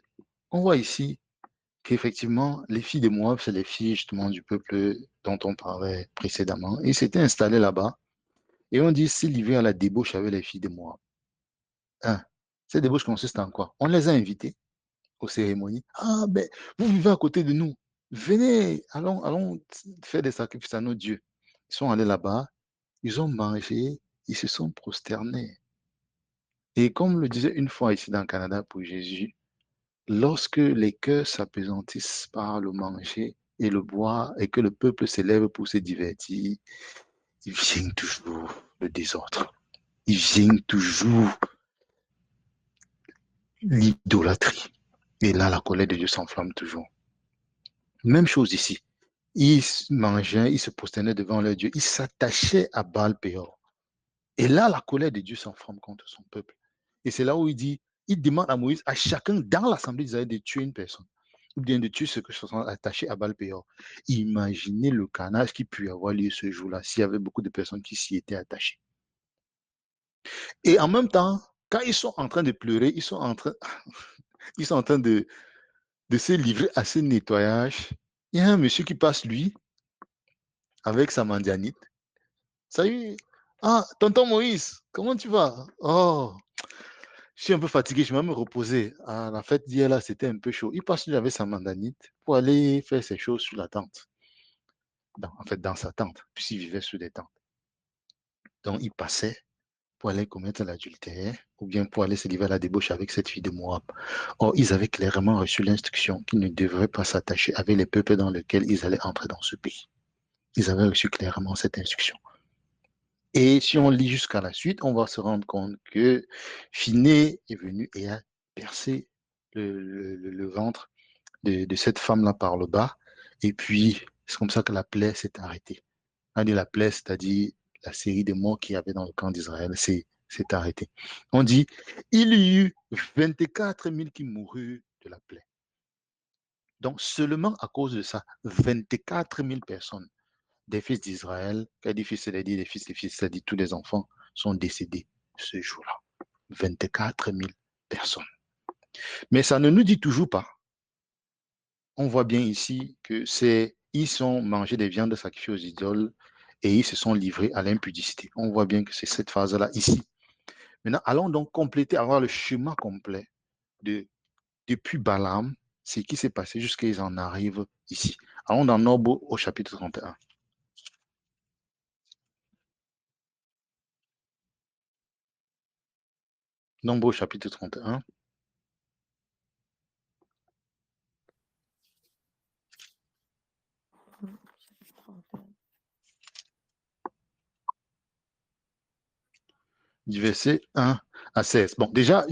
On voit ici qu'effectivement, les filles de Moab, c'est les filles justement du peuple dont on parlait précédemment. Ils s'étaient installés là-bas et on dit s'ils livaient à la débauche avec les filles de Moab. Hein, cette débauche consiste en quoi? On les a invités aux cérémonies. Ah, ben, vous vivez à côté de nous. Venez, allons faire des sacrifices à nos dieux. Ils sont allés là-bas, ils ont mangé, ils se sont prosternés. Et comme le disait une fois ici dans le Canada pour Jésus, lorsque les cœurs s'apesantissent par le manger et le boire et que le peuple s'élève pour se divertir, il vient toujours le désordre. Il vient toujours l'idolâtrie. Et là, la colère de Dieu s'enflamme toujours. Même chose ici. Ils mangeaient, ils se prosternaient devant leur Dieu, ils s'attachaient à Baal-Péor. Et là, la colère de Dieu s'enflamme contre son peuple. Et c'est là où il demande à Moïse, à chacun dans l'assemblée d'Israël de tuer une personne, ou bien de tuer ceux qui sont attachés à Baal-Péor. Imaginez le carnage qui peut avoir lieu ce jour-là s'il y avait beaucoup de personnes qui s'y étaient attachées. Et en même temps, quand ils sont en train de pleurer, ils sont en train de se livrer à ce nettoyage. Il y a un monsieur qui passe, lui, avec sa mandianite. Salut. Ah, tonton Moïse, comment tu vas? Oh, je suis un peu fatigué, je vais me reposer. Ah, la fête d'hier, là, c'était un peu chaud. Il passe, lui, avec sa mandanite pour aller faire ses choses sur la tente. Dans sa tente, puisqu'il vivait sous des tentes. Donc, il passait pour aller commettre l'adultère ou bien pour aller se livrer à la débauche avec cette fille de Moab. Or, ils avaient clairement reçu l'instruction qu'ils ne devraient pas s'attacher avec les peuples dans lesquels ils allaient entrer dans ce pays. Ils avaient reçu clairement cette instruction. Et si on lit jusqu'à la suite, on va se rendre compte que Phiné est venu et a percé le ventre de cette femme-là par le bas. Et puis, c'est comme ça que la plaie s'est arrêtée. On dit la plaie, c'est-à-dire la série de morts qu'il y avait dans le camp d'Israël, s'est arrêtée. On dit, il y eut 24 000 qui moururent de la plaie. Donc, seulement à cause de ça, 24 000 personnes des fils d'Israël, quand il dit fils, c'est-à-dire des fils, c'est-à-dire tous les enfants, sont décédés ce jour-là. 24 000 personnes. Mais ça ne nous dit toujours pas. On voit bien ici que ils ont mangé des viandes sacrifiées aux idoles et ils se sont livrés à l'impudicité. On voit bien que c'est cette phase-là ici. Maintenant, allons donc compléter, avoir le chemin complet depuis Balaam, ce qui s'est passé jusqu'à ce qu'ils en arrivent ici. Allons dans Nombre au chapitre 31. Nombre au chapitre 31. Du verset 1 à 16. Bon, déjà,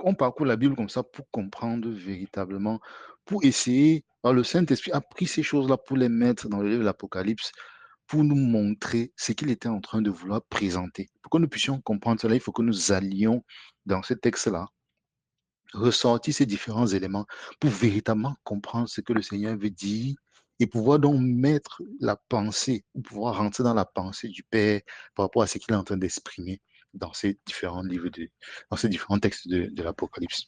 on parcourt la Bible comme ça pour comprendre véritablement, pour essayer. Alors, le Saint-Esprit a pris ces choses-là pour les mettre dans le livre de l'Apocalypse, pour nous montrer ce qu'il était en train de vouloir présenter. Pour que nous puissions comprendre cela, il faut que nous allions dans ce texte-là, ressortir ces différents éléments pour véritablement comprendre ce que le Seigneur veut dire et pouvoir donc mettre la pensée, ou pouvoir rentrer dans la pensée du Père par rapport à ce qu'il est en train d'exprimer dans ces différents livres, dans ces différents textes de l'Apocalypse.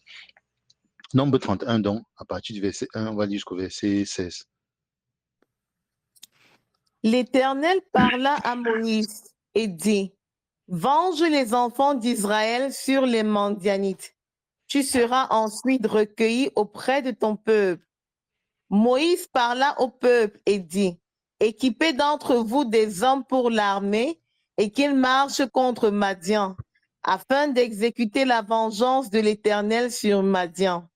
Nombre 31, donc, à partir du verset 1, on va jusqu'au verset 16. L'Éternel parla à Moïse et dit, venge les enfants d'Israël sur les Mandianites. Tu seras ensuite recueilli auprès de ton peuple. Moïse parla au peuple et dit, équipez d'entre vous des hommes pour l'armée et qu'ils marchent contre Madian, afin d'exécuter la vengeance de l'Éternel sur Madian.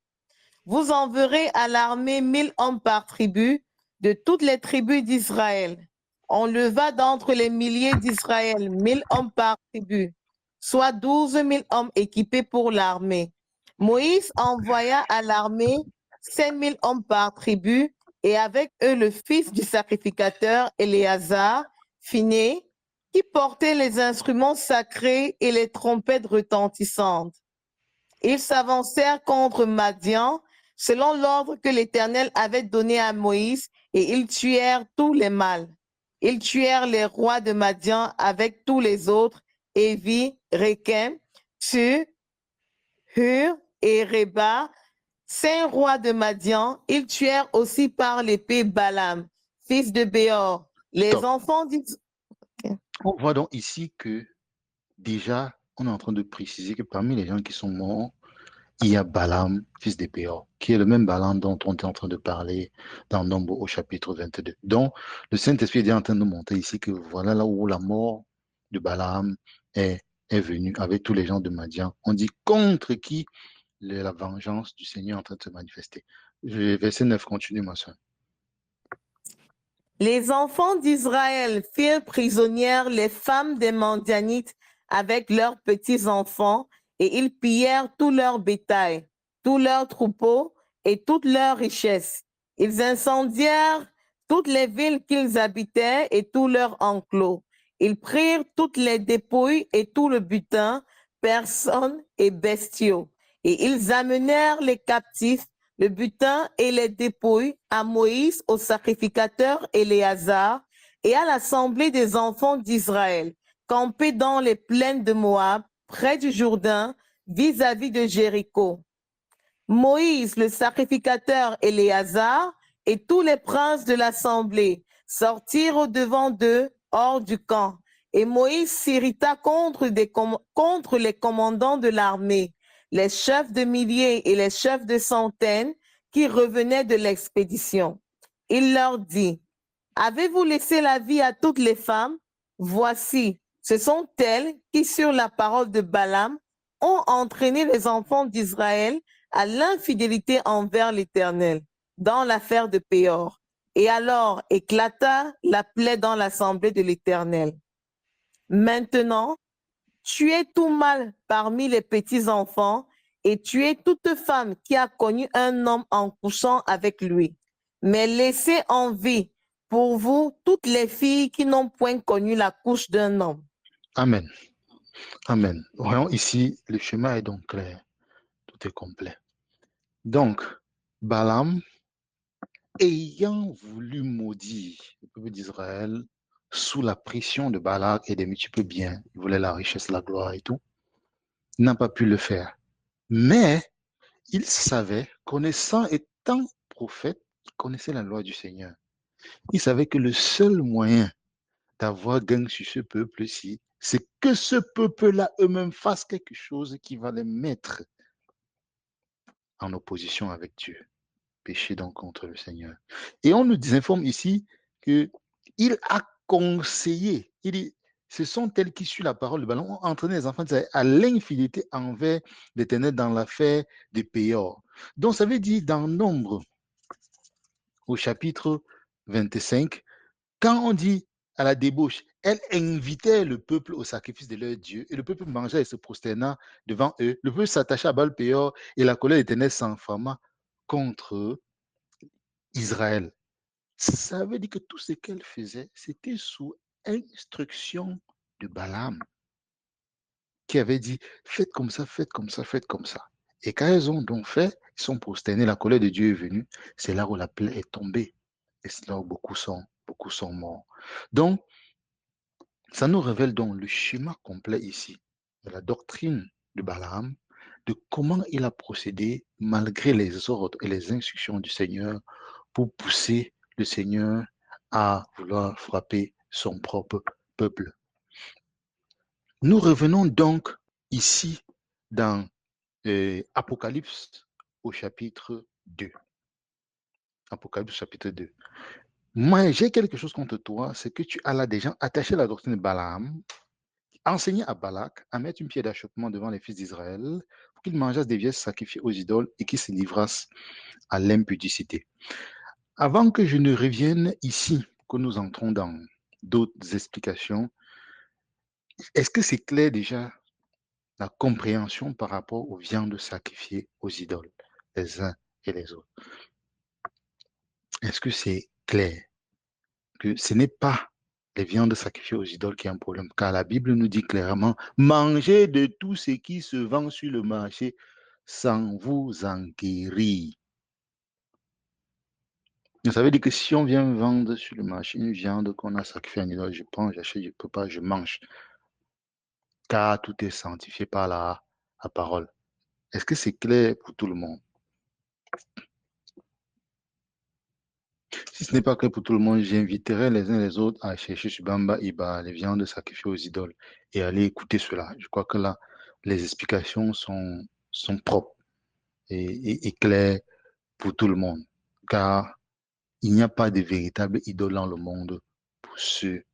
Vous enverrez à l'armée 1000 hommes par tribu de toutes les tribus d'Israël. On leva d'entre les milliers d'Israël 1000 hommes par tribu, soit 12 000 hommes équipés pour l'armée. Moïse envoya à l'armée 5 000 hommes par tribu et avec eux le fils du sacrificateur Éléazar, Phiné, qui portait les instruments sacrés et les trompettes retentissantes. Ils s'avancèrent contre Madian selon l'ordre que l'Éternel avait donné à Moïse et ils tuèrent tous les mâles. Ils tuèrent les rois de Madian avec tous les autres, Évi, Rékem, Su, Hur et Reba, 5 rois de Madian, ils tuèrent aussi par l'épée Balaam, fils de Béor. Les Stop. enfants d'Israël. On voit donc ici que déjà, on est en train de préciser que parmi les gens qui sont morts, il y a Balaam, fils de Béor, qui est le même Balaam dont on est en train de parler dans Nombre au chapitre 22. Donc, le Saint-Esprit est en train de nous montrer ici que voilà là où la mort de Balaam est venue avec tous les gens de Madian. On dit contre qui la vengeance du Seigneur est en train de se manifester. Verset 9, continue, ma soeur. Les enfants d'Israël firent prisonnières les femmes des Mandianites avec leurs petits-enfants, et ils pillèrent tout leur bétail, tous leurs troupeaux et toutes leurs richesses. Ils incendièrent toutes les villes qu'ils habitaient et tous leurs enclos. Ils prirent toutes les dépouilles et tout le butin, personnes et bestiaux. Et ils amenèrent les captifs, le butin et les dépouilles à Moïse, au sacrificateur Éléazar, et à l'assemblée des enfants d'Israël, campés dans les plaines de Moab, près du Jourdain, vis-à-vis de Jéricho. Moïse, le sacrificateur Éléazar, et tous les princes de l'assemblée sortirent au-devant d'eux, hors du camp. Et Moïse s'irrita contre les commandants de l'armée, les chefs de milliers et les chefs de centaines qui revenaient de l'expédition. Il leur dit, avez-vous laissé la vie à toutes les femmes? Voici, ce sont elles qui, sur la parole de Balaam, ont entraîné les enfants d'Israël à l'infidélité envers l'Éternel, dans l'affaire de Péor. Et alors éclata la plaie dans l'assemblée de l'Éternel. Maintenant, tuez tout mâle parmi les petits-enfants et tuez toute femme qui a connu un homme en couchant avec lui. Mais laissez en vie pour vous toutes les filles qui n'ont point connu la couche d'un homme. Amen. Amen. Voyons ici, le schéma est donc clair. Tout est complet. Donc, Balaam, ayant voulu maudire le peuple d'Israël sous la pression de Balak et des multiples biens, il voulait la richesse, la gloire et tout, n'a pas pu le faire. Mais il savait, connaissant, étant prophète, il connaissait la loi du Seigneur. Il savait que le seul moyen d'avoir gain sur ce peuple-ci, c'est que ce peuple-là eux-mêmes fasse quelque chose qui va les mettre en opposition avec Dieu. Péché donc contre le Seigneur. Et on nous informe ici que il a conseillé, il dit, ce sont tels qui suivent la parole de Balaam, ont entraîné les enfants à l'infidélité envers l'Éternel dans l'affaire de Péor. Donc ça veut dire dans Nombre, au chapitre 25, quand on dit à la débauche, elle invitait le peuple au sacrifice de leur Dieu, et le peuple mangeait et se prosterna devant eux. Le peuple s'attacha à Baal Péor, et la colère de l'Éternel s'enflamma contre Israël. Ça veut dire que tout ce qu'elle faisait, c'était sous instruction de Balaam, qui avait dit, faites comme ça, faites comme ça, faites comme ça. Et quand elles ont donc fait, ils sont prosternés, la colère de Dieu est venue, c'est là où la plaie est tombée. Et c'est là où beaucoup sont morts. Donc, ça nous révèle donc le schéma complet ici de la doctrine de Balaam, de comment il a procédé malgré les ordres et les instructions du Seigneur pour pousser le Seigneur à vouloir frapper son propre peuple. Nous revenons donc ici dans Apocalypse au chapitre 2. Apocalypse chapitre 2. Moi, j'ai quelque chose contre toi, c'est que tu as là des gens attachés à la doctrine de Balaam, enseigné à Balak à mettre une pierre d'achoppement devant les fils d'Israël pour qu'ils mangeassent des pièces sacrifiées aux idoles et qu'ils se livrassent à l'impudicité. Avant que je ne revienne ici, que nous entrons dans d'autres explications, est-ce que c'est clair déjà la compréhension par rapport aux viandes sacrifiées aux idoles, les uns et les autres? Est-ce que c'est clair que ce n'est pas les viandes sacrifiées aux idoles qui est un problème, car la Bible nous dit clairement, mangez de tout ce qui se vend sur le marché sans vous enquérir. Ça veut dire que si on vient vendre sur le marché une viande qu'on a sacrifiée à un idole, je prends, j'achète, je ne peux pas, je mange, car tout est sanctifié par la parole. Est-ce que c'est clair pour tout le monde? Si ce n'est pas clair pour tout le monde, j'inviterai les uns les autres à chercher sur Bamba Iba les viandes sacrifiées aux idoles et aller écouter cela. Je crois que là, les explications sont propres et claires pour tout le monde. Car il n'y a pas de véritable idole dans le monde pour ceux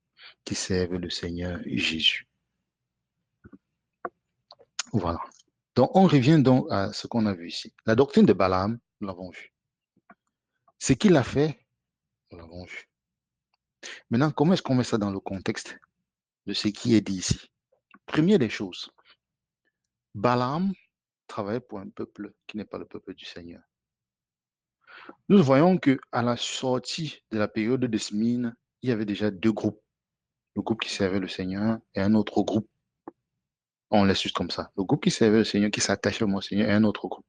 qui servent le Seigneur Jésus. Voilà. Donc, on revient donc à ce qu'on a vu ici. La doctrine de Balaam, nous l'avons vu. Ce qu'il a fait, nous l'avons vu. Maintenant, comment est-ce qu'on met ça dans le contexte de ce qui est dit ici? Première des choses, Balaam travaillait pour un peuple qui n'est pas le peuple du Seigneur. Nous voyons qu'à la sortie de la période de Smine, il y avait déjà deux groupes. Le groupe qui servait le Seigneur et un autre groupe. On laisse juste comme ça. Le groupe qui servait le Seigneur, qui s'attachait au Seigneur et un autre groupe.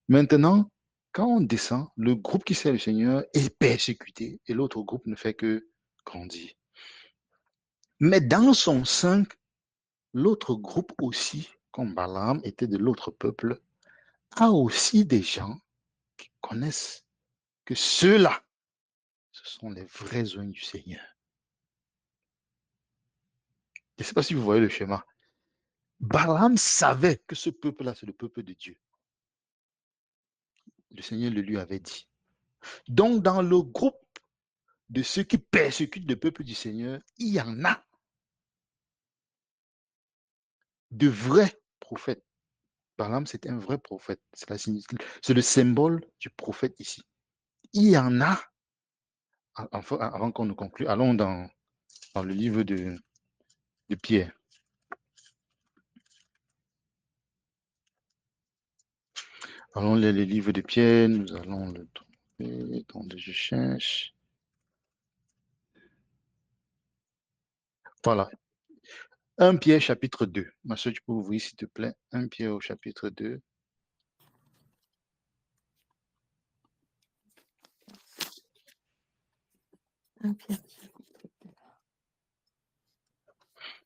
Maintenant, quand on descend, le groupe qui sert le Seigneur est persécuté et l'autre groupe ne fait que grandir. Mais dans son sein, l'autre groupe aussi, comme Balaam était de l'autre peuple, a aussi des gens qui connaissent que ceux-là, ce sont les vrais oignons du Seigneur. Je ne sais pas si vous voyez le schéma. Balaam savait que ce peuple-là, c'est le peuple de Dieu. Le Seigneur le lui avait dit. Donc, dans le groupe de ceux qui persécutent le peuple du Seigneur, il y en a de vrais prophètes. Balaam, c'est un vrai prophète. C'est le symbole du prophète ici. Il y en a, avant qu'on ne conclue, allons dans le livre de Pierre. Allons lire le livre de Pierre, nous allons le trouver, quand je cherche. Voilà. 1 Pierre chapitre 2. Ma soeur, tu peux ouvrir s'il te plaît. 1 Pierre au chapitre 2.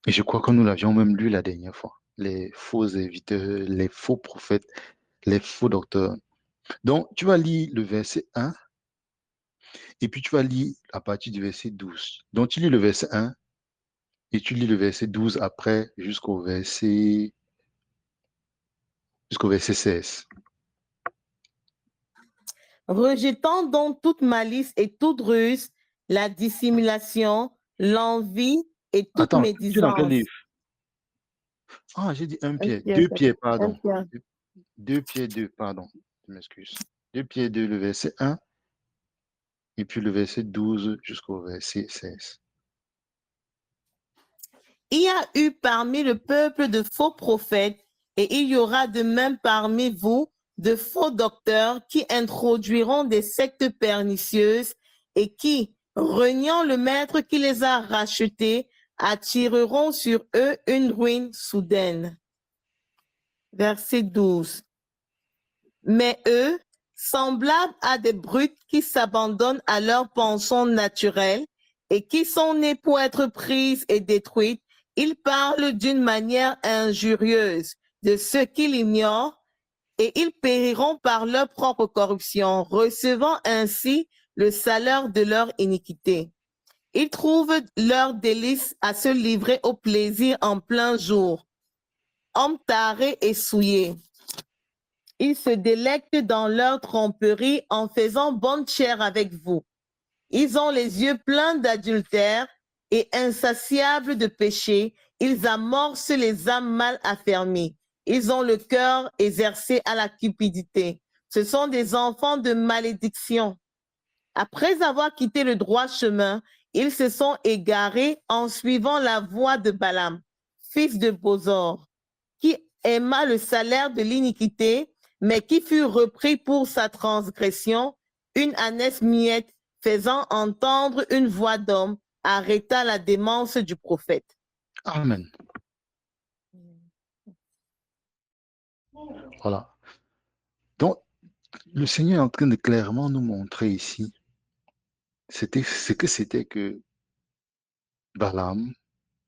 Et je crois que nous l'avions même lu la dernière fois. Les faux éviteurs, les faux prophètes, les faux docteurs. Donc, tu vas lire le verset 1 et puis tu vas lire à partir du verset 12. Donc, tu lis le verset 1 et tu lis le verset 12 après jusqu'au verset 16. Rejetant donc toute malice et toute ruse, la dissimulation, l'envie et toute Attends, tu es dans quel médisance. livre? Ah, j'ai dit 1 Pierre. 2 Pierre, pardon. 2 Pierre 2, pardon. Je m'excuse. 2 Pierre 2, le verset 1 et puis le verset 12 jusqu'au verset 16. Il y a eu parmi le peuple de faux prophètes et il y aura de même parmi vous de faux docteurs qui introduiront des sectes pernicieuses et qui, reniant le maître qui les a rachetés, attireront sur eux une ruine soudaine. Verset 12. Mais eux, semblables à des brutes qui s'abandonnent à leurs penchants naturels et qui sont nés pour être prises et détruites, ils parlent d'une manière injurieuse de ceux qui l'ignorent et ils périront par leur propre corruption, recevant ainsi le salaire de leur iniquité. Ils trouvent leur délice à se livrer au plaisir en plein jour, hommes tarés et souillés. Ils se délectent dans leur tromperie en faisant bonne chère avec vous. Ils ont les yeux pleins d'adultère et insatiables de péché. Ils amorcent les âmes mal affermies. Ils ont le cœur exercé à la cupidité. Ce sont des enfants de malédiction. Après avoir quitté le droit chemin, ils se sont égarés en suivant la voie de Balaam, fils de Bosor, qui aima le salaire de l'iniquité, mais qui fut repris pour sa transgression. Une ânesse muette, faisant entendre une voix d'homme, arrêta la démence du prophète. Amen. Voilà. Donc, le Seigneur est en train de clairement nous montrer ici c'était que Balaam,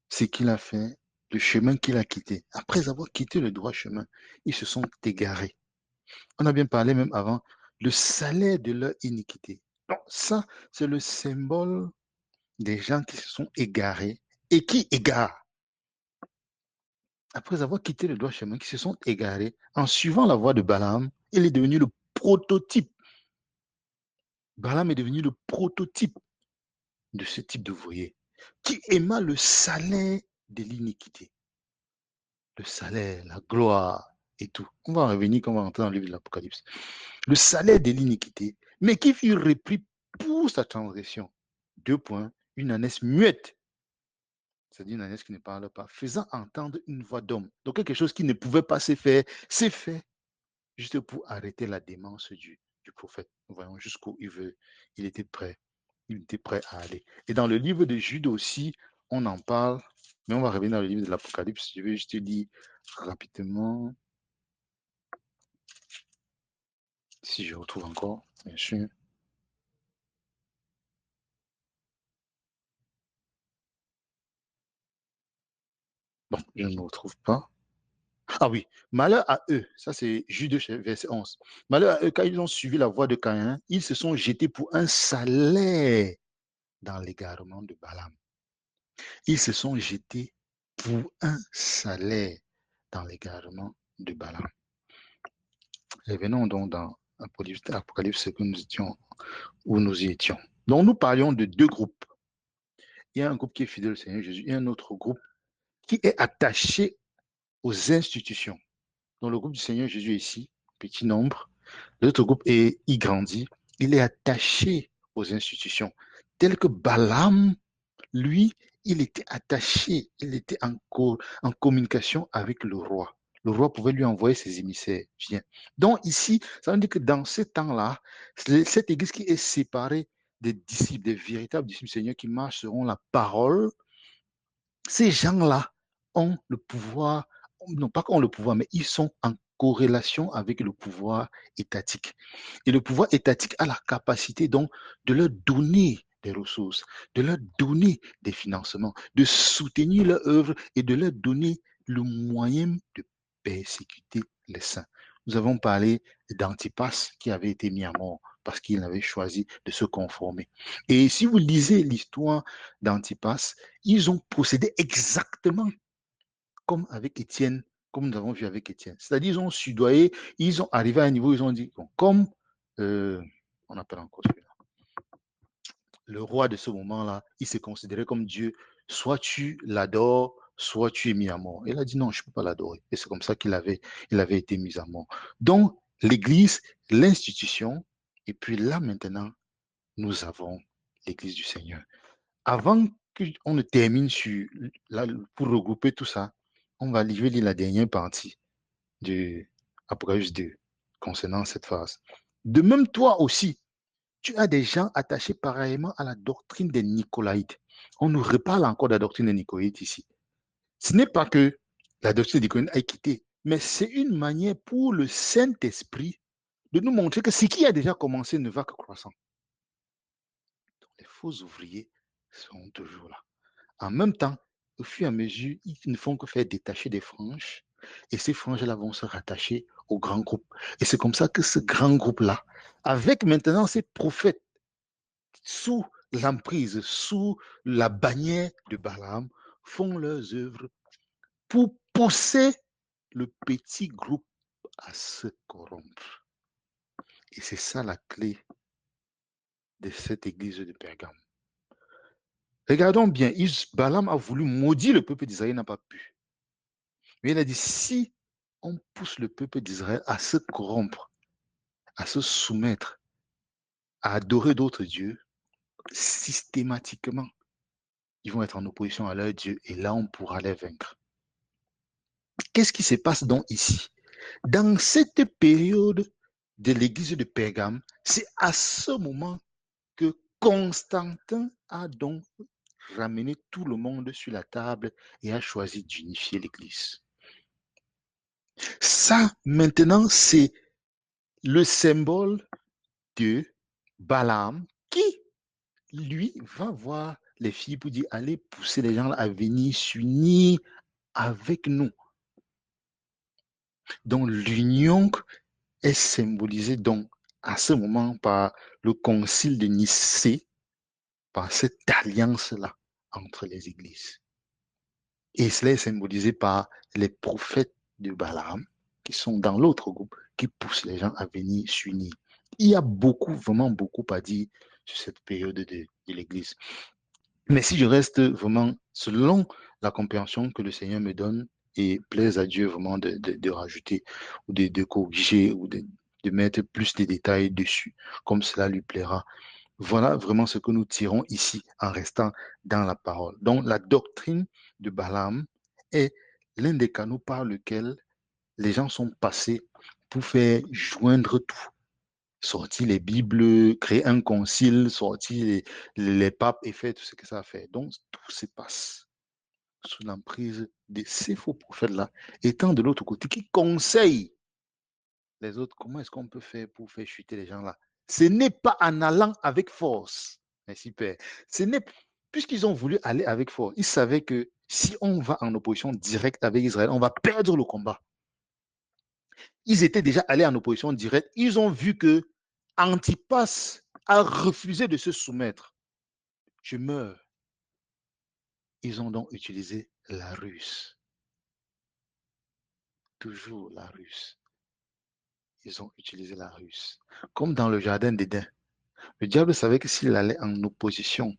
ce qu'il a fait, le chemin qu'il a quitté. Après avoir quitté le droit chemin, ils se sont égarés. On a bien parlé même avant, le salaire de leur iniquité. Donc, ça, c'est le symbole des gens qui se sont égarés et qui égarent. Après avoir quitté le droit chemin, qui se sont égarés, en suivant la voie de Balaam, il est devenu le prototype. Balaam est devenu le prototype de ce type de voyer, qui aima le salaire de l'iniquité. Le salaire, la gloire et tout. On va en revenir quand on va entrer dans le livre de l'Apocalypse. Le salaire de l'iniquité, mais qui fut repris pour sa transgression. 2 points, une ânesse muette, c'est-à-dire une ânesse qui ne parle pas, faisant entendre une voix d'homme. Donc quelque chose qui ne pouvait pas se faire, c'est fait juste pour arrêter la démence du prophète. Nous voyons jusqu'où il était prêt. Il était prêt à aller. Et dans le livre de Jude aussi, on en parle, mais on va revenir dans le livre de l'Apocalypse. Je vais juste dire rapidement, si je retrouve encore, bien sûr. Bon, je ne me retrouve pas. Ah oui, malheur à eux, ça c'est Jude verset 11. Malheur à eux, quand ils ont suivi la voie de Caïn, ils se sont jetés pour un salaire dans l'égarement de Balaam. Ils se sont jetés pour un salaire dans l'égarement de Balaam. Revenons donc dans Apocalypse que nous étions, où nous y étions. Donc nous parlions de 2 groupes. Il y a un groupe qui est fidèle au Seigneur Jésus et un autre groupe qui est attaché aux institutions. Donc le groupe du Seigneur Jésus est ici, petit nombre. L'autre groupe il grandit. Il est attaché aux institutions. Tel que Balaam, lui, il était attaché, il était en communication avec le roi. Le roi pouvait lui envoyer ses émissaires. Viens. Donc ici, ça veut dire que dans ce temps-là, cette église qui est séparée des disciples, des véritables disciples du Seigneur qui marchent selon la parole, ces gens-là ont le pouvoir, non pas qu'ont le pouvoir, mais ils sont en corrélation avec le pouvoir étatique. Et le pouvoir étatique a la capacité donc de leur donner des ressources, de leur donner des financements, de soutenir leur œuvre et de leur donner le moyen de persécuter les saints. Nous avons parlé d'Antipas qui avait été mis à mort parce qu'il avait choisi de se conformer. Et si vous lisez l'histoire d'Antipas, ils ont procédé exactement comme avec Étienne, comme nous avons vu avec Étienne. C'est-à-dire, ils ont sudoyé, ils ont arrivé à un niveau, ils ont dit, bon, comme, on appelle encore celui-là, le roi de ce moment-là, il s'est considéré comme Dieu, soit tu l'adores, soit tu es mis à mort. Il a dit, non, je ne peux pas l'adorer. Et c'est comme ça qu'il avait été mis à mort. Donc, l'Église, l'institution, et puis là maintenant, nous avons l'Église du Seigneur. Avant qu'on ne termine sur, là, pour regrouper tout ça, on va lire la dernière partie de Apocalypse 2 concernant cette phase. De même, toi aussi, tu as des gens attachés pareillement à la doctrine des Nicolaïtes. On nous reparle encore de la doctrine des Nicolaïtes ici. Ce n'est pas que la doctrine des Nicolaïtes a quitté, mais c'est une manière pour le Saint-Esprit de nous montrer que ce qui a déjà commencé ne va que croissant. Donc, les faux ouvriers sont toujours là. En même temps, au fur et à mesure, ils ne font que faire détacher des franges, et ces franges-là vont se rattacher au grand groupe. Et c'est comme ça que ce grand groupe-là, avec maintenant ces prophètes sous l'emprise, sous la bannière de Balaam, font leurs œuvres pour pousser le petit groupe à se corrompre. Et c'est ça la clé de cette église de Pergame. Regardons bien, Balaam a voulu maudire le peuple d'Israël, n'a pas pu. Mais il a dit, si on pousse le peuple d'Israël à se corrompre, à se soumettre, à adorer d'autres dieux, systématiquement, ils vont être en opposition à leur Dieu et là, on pourra les vaincre. Qu'est-ce qui se passe donc ici? Dans cette période de l'église de Pergame, c'est à ce moment que Constantin a donc ramené tout le monde sur la table et a choisi d'unifier l'église. Ça, maintenant, c'est le symbole de Balaam qui, lui, va voir les filles pour dire, allez pousser les gens à venir s'unir avec nous. Donc, l'union est symbolisée donc à ce moment par le concile de Nicée, par cette alliance-là entre les églises. Et cela est symbolisé par les prophètes de Balaam, qui sont dans l'autre groupe, qui poussent les gens à venir s'unir. Il y a beaucoup, vraiment beaucoup à dire sur cette période de l'Église. Mais si je reste vraiment selon la compréhension que le Seigneur me donne et plaise à Dieu vraiment de rajouter ou de corriger ou de mettre plus de détails dessus, comme cela lui plaira. Voilà vraiment ce que nous tirons ici en restant dans la parole. Donc la doctrine de Balaam est l'un des canaux par lequel les gens sont passés pour faire joindre tout. Sortir les Bibles, créer un concile, sortir les papes et faire tout ce que ça a fait. Donc tout se passe sous l'emprise de ces faux prophètes-là, étant de l'autre côté qui conseillent les autres comment est-ce qu'on peut faire pour faire chuter les gens là. Ce n'est pas en allant avec force. Merci Père. Ce n'est puisqu'ils ont voulu aller avec force, ils savaient que si on va en opposition directe avec Israël, on va perdre le combat. Ils étaient déjà allés en opposition directe. Ils ont vu que Antipas a refusé de se soumettre. Je meurs. Ils ont donc utilisé la ruse. Toujours la ruse. Ils ont utilisé la ruse. Comme dans le jardin d'Éden. Le diable savait que s'il allait en opposition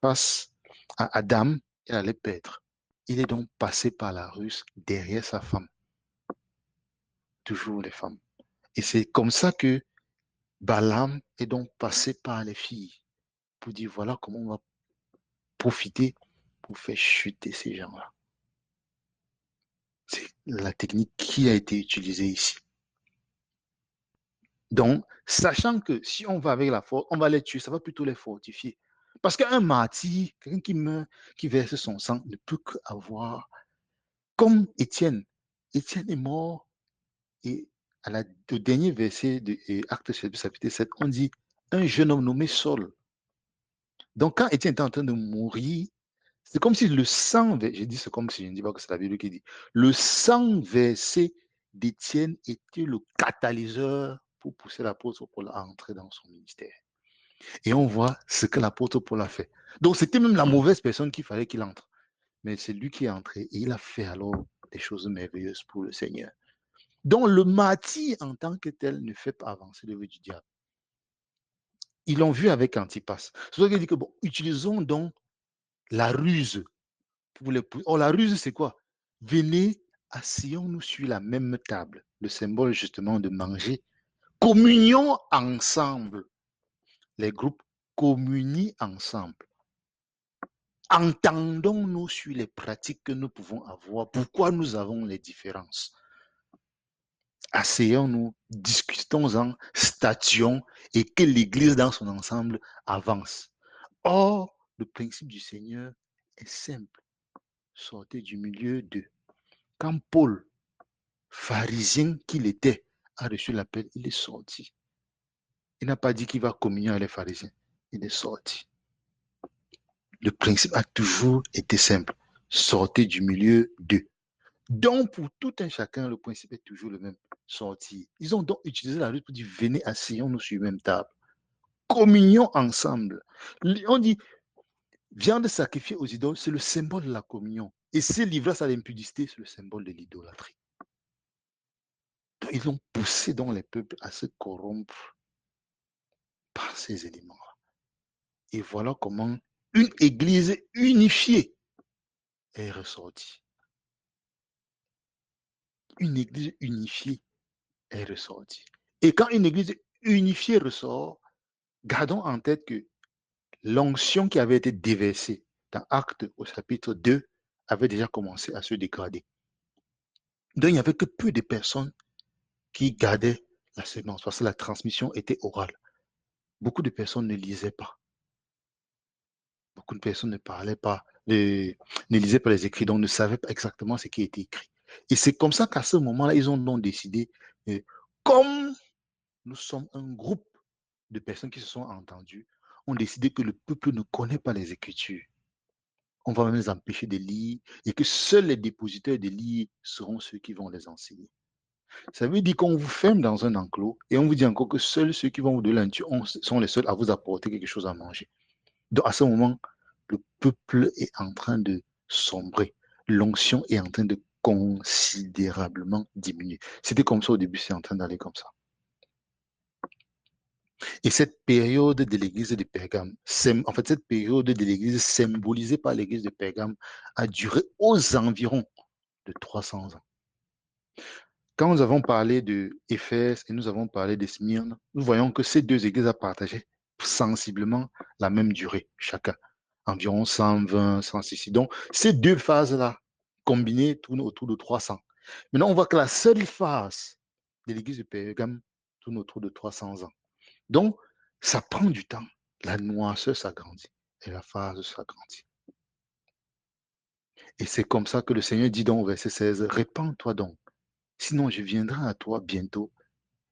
face à Adam, il allait perdre. Il est donc passé par la ruse derrière sa femme. Toujours les femmes. Et c'est comme ça que Balaam est donc passé par les filles pour dire voilà comment on va profiter pour faire chuter ces gens-là. C'est la technique qui a été utilisée ici. Donc, sachant que si on va avec la force, on va les tuer, ça va plutôt les fortifier. Parce qu'un martyr, quelqu'un qui meurt, qui verse son sang, ne peut qu'avoir, comme Étienne. Étienne est mort et au dernier verset de Actes chapitre 7, on dit un jeune homme nommé Saul. Donc, quand Étienne était en train de mourir, c'est comme si le sang, j'ai dit c'est comme si, je ne dis pas que c'est la Bible qui dit, le sang versé d'Étienne était le catalyseur pour pousser l'apôtre Paul à entrer dans son ministère. Et on voit ce que l'apôtre Paul a fait. Donc c'était même la mauvaise personne qu'il fallait qu'il entre. Mais c'est lui qui est entré et il a fait alors des choses merveilleuses pour le Seigneur. Donc le martyr en tant que tel ne fait pas avancer l'œuvre du diable. Ils l'ont vu avec Antipas. C'est pour ça qu'il dit que bon, utilisons donc la ruse pour les. Oh, la ruse, c'est quoi? Venez, asseyons-nous sur la même table. Le symbole justement de manger. Communions ensemble. Les groupes communient ensemble. Entendons-nous sur les pratiques que nous pouvons avoir. Pourquoi nous avons les différences? Asseyons-nous, discutons-en, statuons et que l'Église dans son ensemble avance. Or, le principe du Seigneur est simple. Sortez du milieu d'eux. Quand Paul, pharisien qu'il était, a reçu l'appel, il est sorti. Il n'a pas dit qu'il va communier avec les pharisiens. Il est sorti. Le principe a toujours été simple. Sortez du milieu d'eux. Donc, pour tout un chacun, le principe est toujours le même. Sortir. Ils ont donc utilisé la rue pour dire venez, asseyons-nous sur la même table. Communion ensemble. On dit viande sacrifiée aux idoles, c'est le symbole de la communion. Et c'est l'ivresse à l'impudicité, c'est le symbole de l'idolâtrie. Donc, ils ont poussé dans les peuples à se corrompre par ces éléments-là. Et voilà comment une église unifiée est ressortie. Une église unifiée est ressortie. Et quand une église unifiée ressort, gardons en tête que l'onction qui avait été déversée dans Actes au chapitre 2 avait déjà commencé à se dégrader. Donc, il n'y avait que peu de personnes qui gardaient la sémence parce que la transmission était orale. Beaucoup de personnes ne lisaient pas. Beaucoup de personnes ne parlaient pas, ne lisaient pas les écrits, donc ne savaient pas exactement ce qui était écrit. Et c'est comme ça qu'à ce moment-là, ils ont donc décidé, comme nous sommes un groupe de personnes qui se sont entendues, ont décidé que le peuple ne connaît pas les Écritures. On va même les empêcher de lire et que seuls les dépositaires de lire seront ceux qui vont les enseigner. Ça veut dire qu'on vous ferme dans un enclos et on vous dit encore que seuls ceux qui vont vous donner la nourriture sont les seuls à vous apporter quelque chose à manger. Donc à ce moment, le peuple est en train de sombrer. L'onction est en train de considérablement diminuer. C'était comme ça au début, c'est en train d'aller comme ça. Et cette période de l'église de Pergame, en fait, cette période de l'église symbolisée par l'église de Pergame a duré aux environs de 300 ans. Quand nous avons parlé de Éphèse et nous avons parlé de Smyrne, nous voyons que ces deux églises ont partagé sensiblement la même durée, chacun, environ 120, 106. Donc, ces deux phases-là, combinées, tournent autour de 300. Maintenant, on voit que la seule phase de l'église de Pergame tourne autour de 300 ans. Donc, ça prend du temps. La noirceur s'agrandit et la phase s'agrandit. Et c'est comme ça que le Seigneur dit donc au verset 16, répands-toi donc, sinon je viendrai à toi bientôt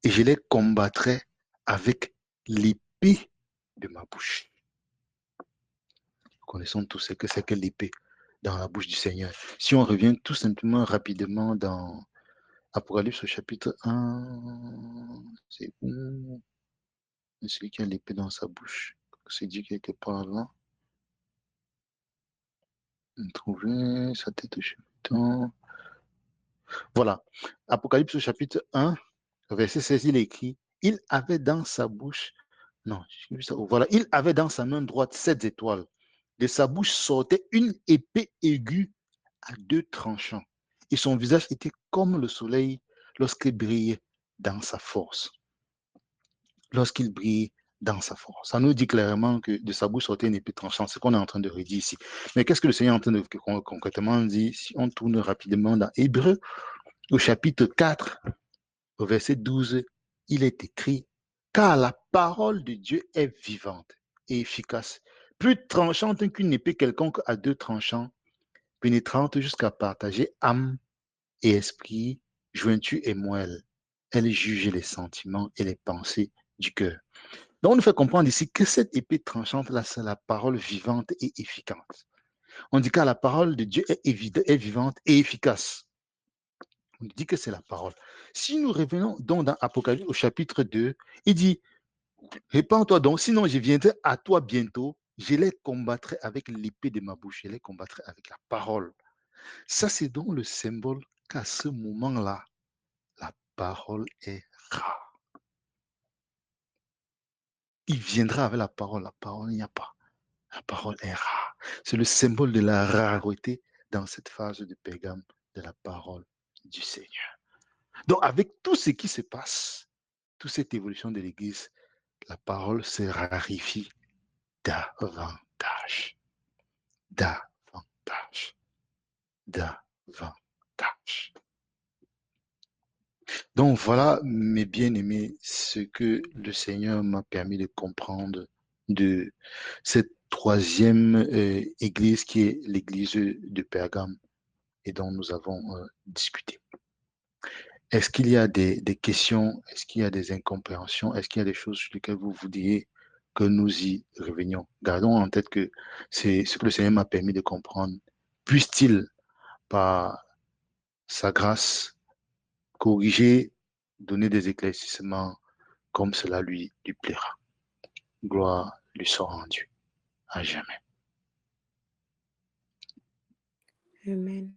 et je les combattrai avec l'épée de ma bouche. Nous connaissons tous ce que c'est que l'épée dans la bouche du Seigneur. Si on revient tout simplement rapidement dans Apocalypse au chapitre 1, c'est où celui qui a l'épée dans sa bouche? C'est dit quelque part là. Trouver sa tête au chapitre. Voilà. Apocalypse au chapitre 1, verset 16, il est écrit, il avait dans sa bouche, non, j'ai vu ça. Voilà, il avait dans sa main droite 7 étoiles. De sa bouche sortait une épée aiguë à 2 tranchants. Et son visage était comme le soleil lorsqu'il brillait dans sa force. Lorsqu'il brille dans sa force. Ça nous dit clairement que de sa bouche sortait une épée tranchante, c'est ce qu'on est en train de redire ici. Mais qu'est-ce que le Seigneur est en train de concrètement dire? Si on tourne rapidement dans Hébreux, au chapitre 4, au verset 12, il est écrit, car la parole de Dieu est vivante et efficace, plus tranchante qu'une épée quelconque à 2 tranchants, pénétrante jusqu'à partager âme et esprit, jointure et moelle. Elle juge les sentiments et les pensées du cœur. Donc, on nous fait comprendre ici que cette épée tranchante-là, c'est la parole vivante et efficace. On dit que la parole de Dieu est vivante et efficace. On dit que c'est la parole. Si nous revenons donc dans Apocalypse au chapitre 2, il dit, répands-toi donc, sinon je viendrai à toi bientôt, je les combattrai avec l'épée de ma bouche, je les combattrai avec la parole. Ça, c'est donc le symbole qu'à ce moment-là, la parole est rare. Il viendra avec la parole il n'y a pas. La parole est rare. C'est le symbole de la rareté dans cette phase de Pérgame de la parole du Seigneur. Donc, avec tout ce qui se passe, toute cette évolution de l'Église, la parole se raréfie davantage. Davantage. Davantage. Donc, voilà, mes bien-aimés, ce que le Seigneur m'a permis de comprendre de cette troisième église qui est l'église de Pergame et dont nous avons discuté. Est-ce qu'il y a des questions? Est-ce qu'il y a des incompréhensions? Est-ce qu'il y a des choses sur lesquelles vous voudriez que nous y revenions? Gardons en tête que c'est ce que le Seigneur m'a permis de comprendre. Puisse-t-il, par sa grâce, corriger, donner des éclaircissements comme cela lui plaira. Gloire lui soit rendue à jamais. Amen.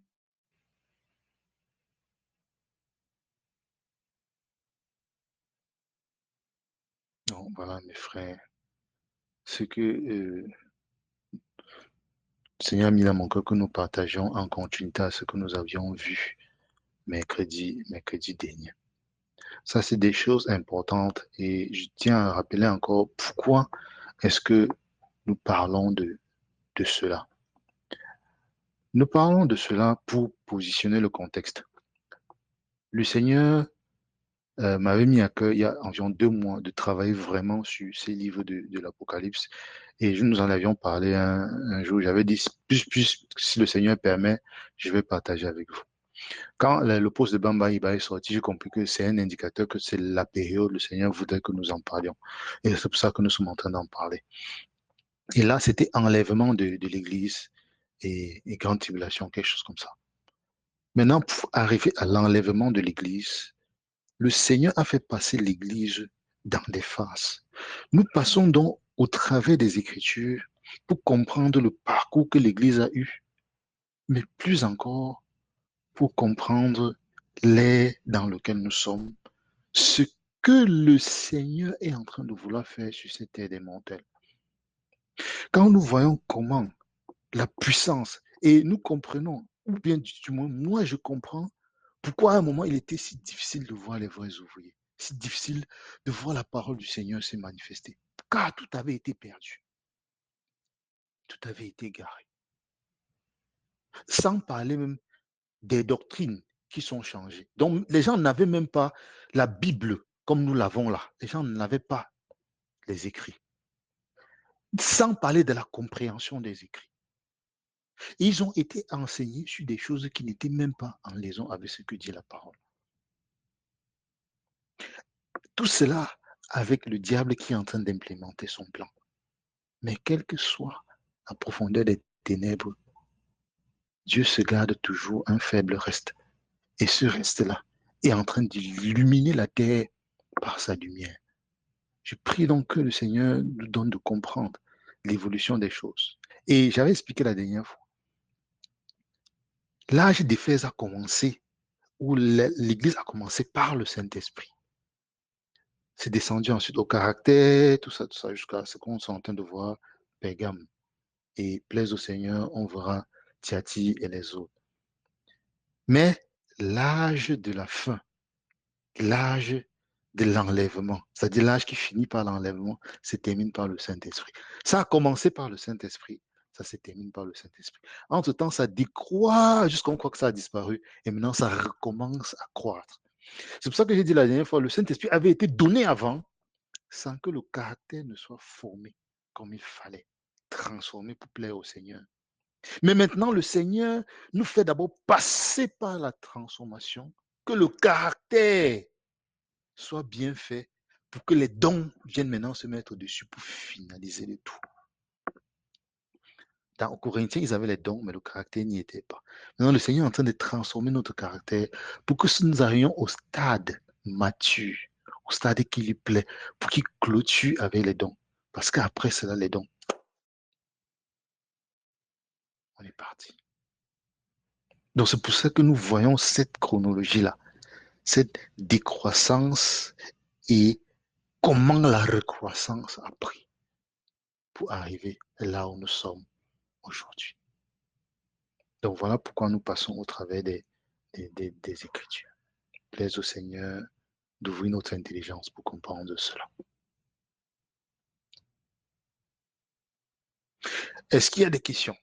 Donc, voilà, mes frères, ce que le Seigneur a mis dans mon cœur que nous partageons en continuité à ce que nous avions vu mercredi dernier. Ça, c'est des choses importantes et je tiens à rappeler encore pourquoi est-ce que nous parlons de cela. Nous parlons de cela pour positionner le contexte. Le Seigneur m'avait mis à cœur il y a environ 2 mois de travailler vraiment sur ces livres de l'Apocalypse et nous en avions parlé un jour. J'avais dit, plus, si le Seigneur permet, je vais partager avec vous. Quand le poste de Bamba Iba est sorti, j'ai compris que c'est un indicateur que c'est la période, le Seigneur voudrait que nous en parlions. Et c'est pour ça que nous sommes en train d'en parler. Et là, c'était enlèvement de l'Église et grande tribulation, quelque chose comme ça. Maintenant, pour arriver à l'enlèvement de l'Église, Le Seigneur a fait passer l'Église dans des phases. Nous passons donc au travers des Écritures pour comprendre le parcours que l'Église a eu, mais plus encore pour comprendre l'ère dans laquelle nous sommes, ce que le Seigneur est en train de vouloir faire sur cette terre des mortels. Quand nous voyons comment la puissance, et nous comprenons, ou bien du moins, moi je comprends pourquoi à un moment il était si difficile de voir les vrais ouvriers, si difficile de voir la parole du Seigneur se manifester, car tout avait été perdu, tout avait été égaré. Sans parler même des doctrines qui sont changées. Donc les gens n'avaient même pas la Bible comme nous l'avons là. Les gens n'avaient pas les écrits. Sans parler de la compréhension des écrits. Ils ont été enseignés sur des choses qui n'étaient même pas en liaison avec ce que dit la parole. Tout cela avec le diable qui est en train d'implémenter son plan. Mais quelle que soit la profondeur des ténèbres, Dieu se garde toujours un faible reste. Et ce reste-là est en train d'illuminer la terre par sa lumière. Je prie donc que le Seigneur nous donne de comprendre l'évolution des choses. Et j'avais expliqué la dernière fois. L'âge d'Éphèse a commencé, où l'Église a commencé par le Saint-Esprit. C'est descendu ensuite au caractère, tout ça, jusqu'à ce qu'on soit en train de voir Pergame. Et plaise au Seigneur, on verra Thyatire et les autres. Mais l'âge de la fin, l'âge de l'enlèvement, c'est-à-dire l'âge qui finit par l'enlèvement, se termine par le Saint-Esprit. Ça a commencé par le Saint-Esprit, ça se termine par le Saint-Esprit. Entre-temps, ça décroît jusqu'à on croit que ça a disparu, et maintenant ça recommence à croître. C'est pour ça que j'ai dit la dernière fois, le Saint-Esprit avait été donné avant, sans que le caractère ne soit formé comme il fallait, transformé pour plaire au Seigneur. Mais maintenant, le Seigneur nous fait d'abord passer par la transformation, que le caractère soit bien fait pour que les dons viennent maintenant se mettre dessus pour finaliser le tout. Dans Corinthiens, ils avaient les dons, mais le caractère n'y était pas. Maintenant, le Seigneur est en train de transformer notre caractère pour que nous arrivions au stade mature, au stade qui lui plaît, pour qu'il clôture avec les dons. Parce qu'après cela, les dons, on est parti. Donc, c'est pour ça que nous voyons cette chronologie-là, cette décroissance et comment la recroissance a pris pour arriver là où nous sommes aujourd'hui. Donc, voilà pourquoi nous passons au travers des Écritures. Plaise au Seigneur d'ouvrir notre intelligence pour comprendre cela. Est-ce qu'il y a des questions?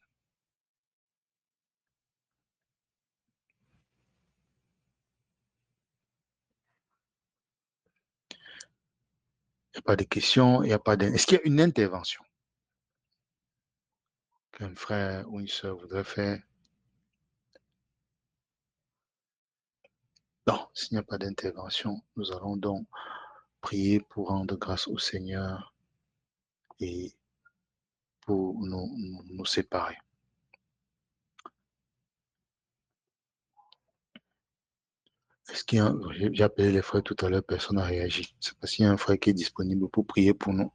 Il n'y a pas de questions, il n'y a pas Est-ce qu'il y a une intervention qu'un frère ou une sœur voudrait faire? Non, s'il n'y a pas d'intervention, nous allons donc prier pour rendre grâce au Seigneur et pour nous séparer. Est-ce qu'il y a j'ai appelé les frères tout à l'heure, personne n'a réagi. C'est parce qu'il y a un frère qui est disponible pour prier pour nous.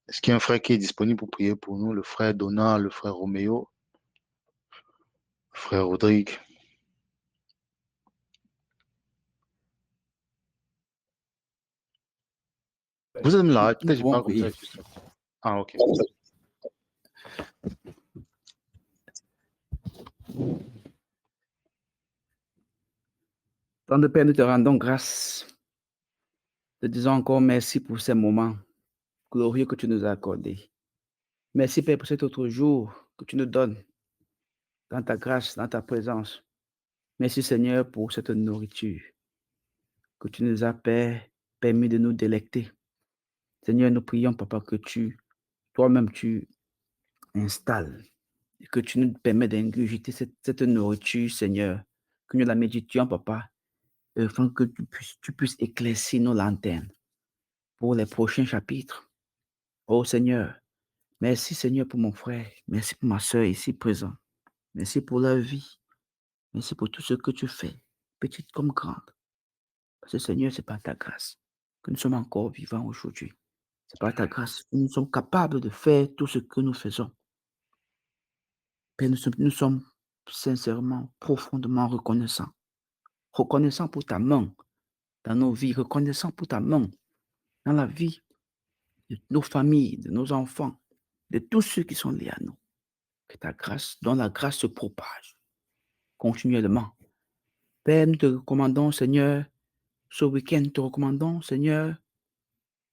Est-ce qu'il y a un frère qui est disponible pour prier pour nous? Le frère Donald, le frère Roméo, le frère Rodrigue. Vous êtes là, peut-être que je parle comme ça. Ah, ok. Tendre Père, nous te rendons grâce. Te disons encore merci pour ces moments glorieux que tu nous as accordés. Merci, Père, pour cet autre jour que tu nous donnes dans ta grâce, dans ta présence. Merci, Seigneur, pour cette nourriture que tu nous as, Père, permis de nous délecter. Seigneur, nous prions, Papa, que toi-même, tu installes et que tu nous permets d'ingurgiter cette nourriture, Seigneur, que nous la méditions, Papa, afin que tu puisses éclaircir nos lanternes pour les prochains chapitres. Oh Seigneur, Merci Seigneur pour mon frère. Merci pour ma soeur ici présente. Merci pour leur vie. Merci pour tout ce que tu fais, petite comme grande. Parce que Seigneur, c'est par ta grâce que nous sommes encore vivants aujourd'hui. C'est par ta grâce que nous sommes capables de faire tout ce que nous faisons. Père, nous sommes sincèrement, profondément reconnaissants. Reconnaissants pour ta main dans nos vies, reconnaissants pour ta main dans la vie de nos familles, de nos enfants, de tous ceux qui sont liés à nous. Que ta grâce, dont la grâce se propage continuellement. Père, nous te recommandons, Seigneur, ce week-end, nous te recommandons, Seigneur,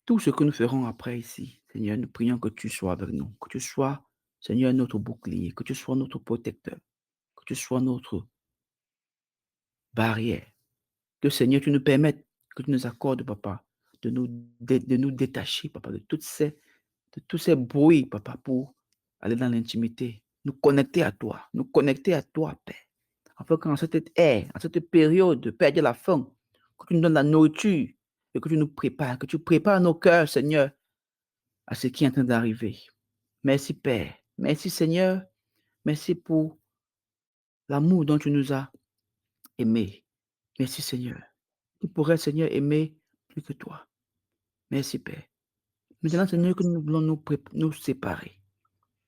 tout ce que nous ferons après ici. Seigneur, nous prions que tu sois avec nous, que tu sois, Seigneur, notre bouclier, que tu sois notre protecteur, que tu sois notre barrière. Que, Seigneur, tu nous permettes, que tu nous accordes, Papa, de nous détacher, Papa, de tous ces bruits, Papa, pour aller dans l'intimité, nous connecter à toi, Père. Afin qu'en cette ère, en cette période de perdre la faim, que tu nous donnes la nourriture et que tu nous prépares, que tu prépares nos cœurs, Seigneur, à ce qui est en train d'arriver. Merci, Père. Merci, Seigneur. Merci pour l'amour dont tu nous as aimés. Merci, Seigneur. Qui pourrait, Seigneur, aimer plus que toi? Merci, Père. Maintenant, Seigneur, que nous voulons nous séparer.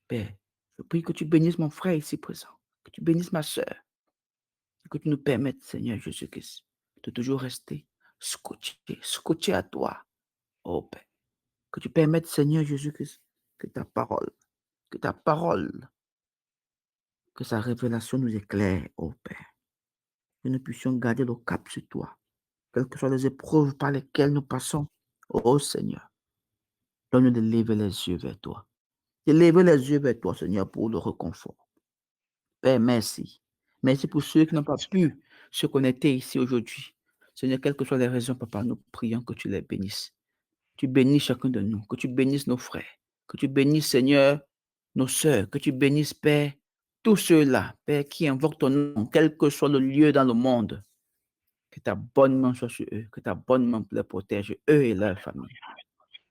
Père, je prie que tu bénisses mon frère ici présent, que tu bénisses ma soeur, que tu nous permettes, Seigneur Jésus-Christ, de toujours rester scotché à toi, oh Père. Que tu permettes, Seigneur Jésus-Christ, que ta parole, que sa révélation nous éclaire, oh Père. Que nous puissions garder le cap sur toi, quelles que soient les épreuves par lesquelles nous passons, oh Seigneur. Donne-nous de lever les yeux vers toi. De lever les yeux vers toi, Seigneur, pour le réconfort. Père, merci. Merci pour ceux qui n'ont pas pu se connecter ici aujourd'hui. Seigneur, quelles que soient les raisons, Papa, nous prions que tu les bénisses. Tu bénisses chacun de nous, que tu bénisses nos frères, que tu bénisses, Seigneur, nos sœurs, que tu bénisses, Père, tous ceux-là, Père, qui invoquent ton nom, quel que soit le lieu dans le monde. Que ta bonne main soit sur eux, que ta bonne main les protège, eux et leurs familles.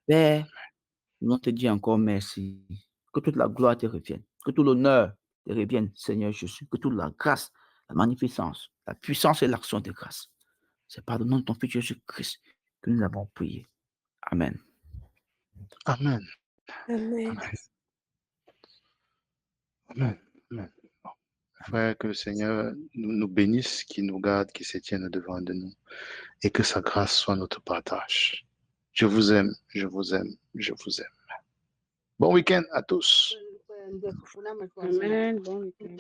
Père, nous te dis encore merci. Que toute la gloire te revienne, que tout l'honneur te revienne, Seigneur Jésus, que toute la grâce, la magnificence, la puissance et l'action de grâce. C'est par le nom de ton Fils Jésus-Christ que nous avons prié. Amen. Amen. Amen. Amen. Amen. Frère, que le Seigneur nous bénisse, qu'il nous garde, qu'il se tienne devant de nous et que sa grâce soit notre partage. Je vous aime, je vous aime, je vous aime. Bon week-end à tous. Amen. Bon week-end.